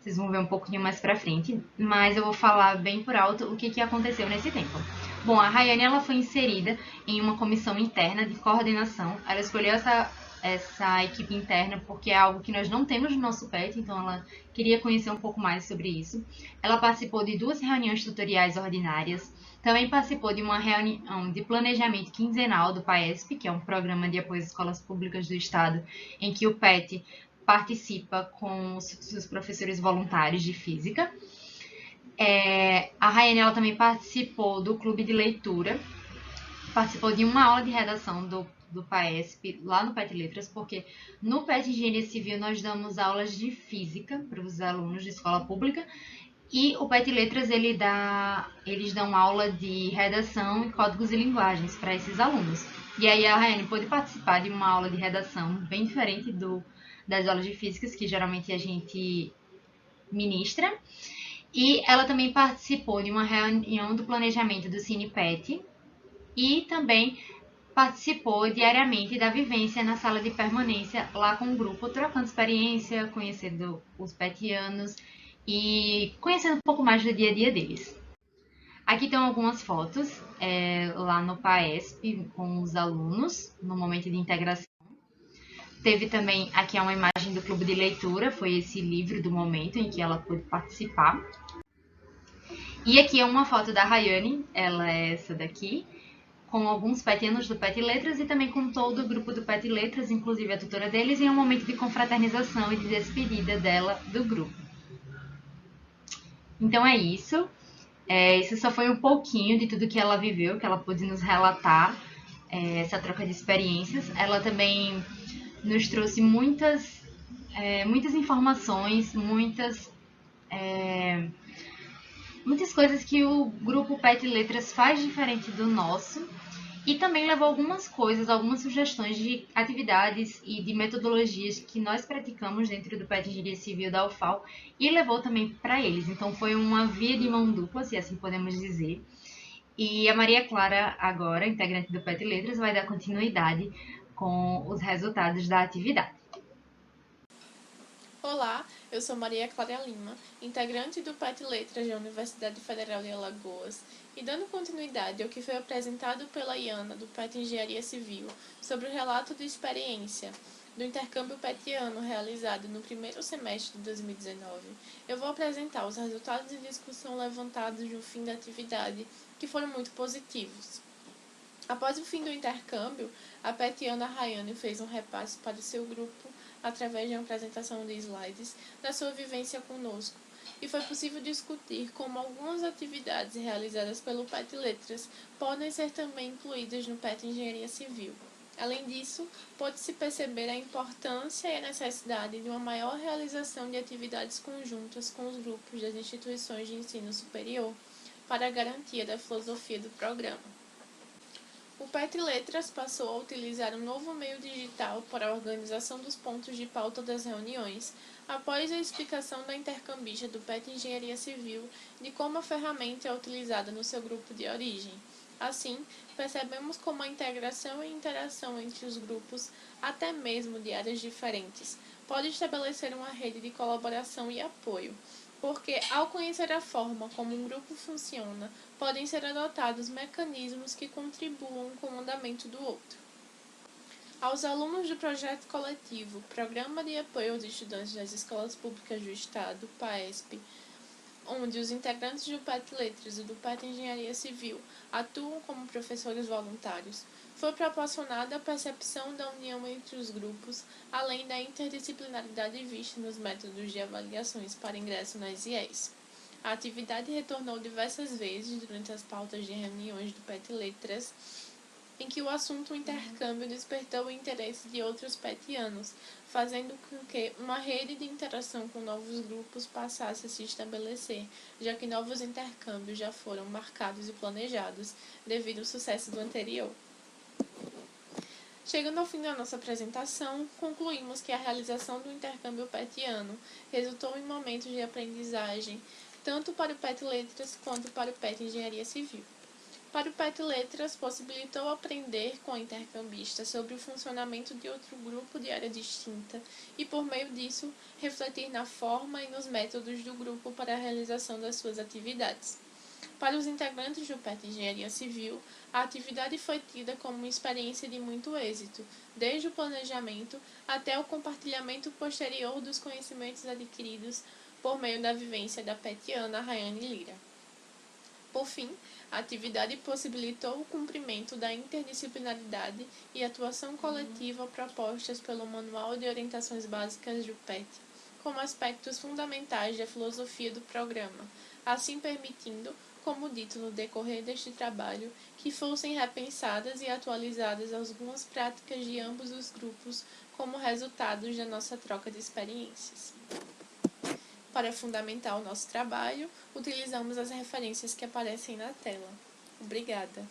Vocês vão ver um pouquinho mais pra frente, mas eu vou falar bem por alto o que aconteceu nesse tempo. Bom, a Rayane ela foi inserida em uma comissão interna de coordenação. Ela escolheu essa equipe interna porque é algo que nós não temos no nosso PET, então ela queria conhecer um pouco mais sobre isso. Ela participou de 2 reuniões tutoriais ordinárias, também participou de uma reunião de planejamento quinzenal do PAESP, que é um programa de apoio às escolas públicas do estado, em que o PET participa com os seus professores voluntários de física. A Rayane ela também participou do clube de leitura, participou de uma aula de redação do PAESP lá no PET Letras, porque no PET Engenharia Civil nós damos aulas de física para os alunos de escola pública e o PET Letras eles dão aula de redação e códigos e linguagens para esses alunos. E aí a Rayane pôde participar de uma aula de redação bem diferente das aulas de físicas, que geralmente a gente ministra. E ela também participou de uma reunião do planejamento do CinePet e também participou diariamente da vivência na sala de permanência lá com o grupo, trocando experiência, conhecendo os petianos e conhecendo um pouco mais do dia a dia deles. Aqui estão algumas fotos lá no PAESP com os alunos no momento de integração. Teve também, aqui uma imagem do clube de leitura, foi esse livro do momento em que ela pôde participar. E aqui é uma foto da Rayane, ela é essa daqui, com alguns petianos do Pet Letras e também com todo o grupo do Pet Letras, inclusive a tutora deles, em um momento de confraternização e de despedida dela do grupo. Então é isso. Isso só foi um pouquinho de tudo que ela viveu, que ela pôde nos relatar, essa troca de experiências. Ela também nos trouxe muitas informações, muitas coisas que o grupo Pet Letras faz diferente do nosso. E também levou algumas sugestões de atividades e de metodologias que nós praticamos dentro do Pet Engenharia Civil da UFAL e levou também para eles. Então foi uma via de mão dupla, se assim podemos dizer. E a Maria Clara, agora, integrante do Pet Letras, vai dar continuidade com os resultados da atividade. Olá, eu sou Maria Clara Lima, integrante do Pet Letras da Universidade Federal de Alagoas, e dando continuidade ao que foi apresentado pela Iana do Pet Engenharia Civil sobre o relato de experiência do intercâmbio petiano realizado no primeiro semestre de 2019, eu vou apresentar os resultados de discussão levantados no fim da atividade, que foram muito positivos. Após o fim do intercâmbio, a petiana Rayane fez um repasse para o seu grupo através de uma apresentação de slides da sua vivência conosco, e foi possível discutir como algumas atividades realizadas pelo Pet Letras podem ser também incluídas no Pet Engenharia Civil. Além disso, pôde-se perceber a importância e a necessidade de uma maior realização de atividades conjuntas com os grupos das instituições de ensino superior para a garantia da filosofia do programa. O Pet Letras passou a utilizar um novo meio digital para a organização dos pontos de pauta das reuniões, após a explicação da intercambista do Pet Engenharia Civil de como a ferramenta é utilizada no seu grupo de origem. Assim, percebemos como a integração e interação entre os grupos, até mesmo de áreas diferentes, pode estabelecer uma rede de colaboração e apoio, porque, ao conhecer a forma como um grupo funciona, podem ser adotados mecanismos que contribuam com o andamento do outro. Aos alunos do projeto coletivo Programa de Apoio aos Estudantes das Escolas Públicas do Estado, PAESP, onde os integrantes do Pet Letras e do Pet Engenharia Civil atuam como professores voluntários, foi proporcionada a percepção da união entre os grupos, além da interdisciplinaridade vista nos métodos de avaliações para ingresso nas IES. A atividade retornou diversas vezes durante as pautas de reuniões do Pet Letras, em que o assunto intercâmbio despertou o interesse de outros petianos, fazendo com que uma rede de interação com novos grupos passasse a se estabelecer, já que novos intercâmbios já foram marcados e planejados, devido ao sucesso do anterior. Chegando ao fim da nossa apresentação, concluímos que a realização do intercâmbio petiano resultou em momentos de aprendizagem, tanto para o Pet Letras quanto para o Pet Engenharia Civil. Para o Pet Letras, possibilitou aprender com a intercambista sobre o funcionamento de outro grupo de área distinta e, por meio disso, refletir na forma e nos métodos do grupo para a realização das suas atividades. Para os integrantes do Pet Engenharia Civil, a atividade foi tida como uma experiência de muito êxito, desde o planejamento até o compartilhamento posterior dos conhecimentos adquiridos por meio da vivência da petiana Rayane Lira. Por fim, a atividade possibilitou o cumprimento da interdisciplinaridade e atuação coletiva propostas pelo Manual de Orientações Básicas do PET, como aspectos fundamentais da filosofia do programa, assim permitindo, como dito no decorrer deste trabalho, que fossem repensadas e atualizadas algumas práticas de ambos os grupos como resultados da nossa troca de experiências. Para fundamentar o nosso trabalho, utilizamos as referências que aparecem na tela. Obrigada!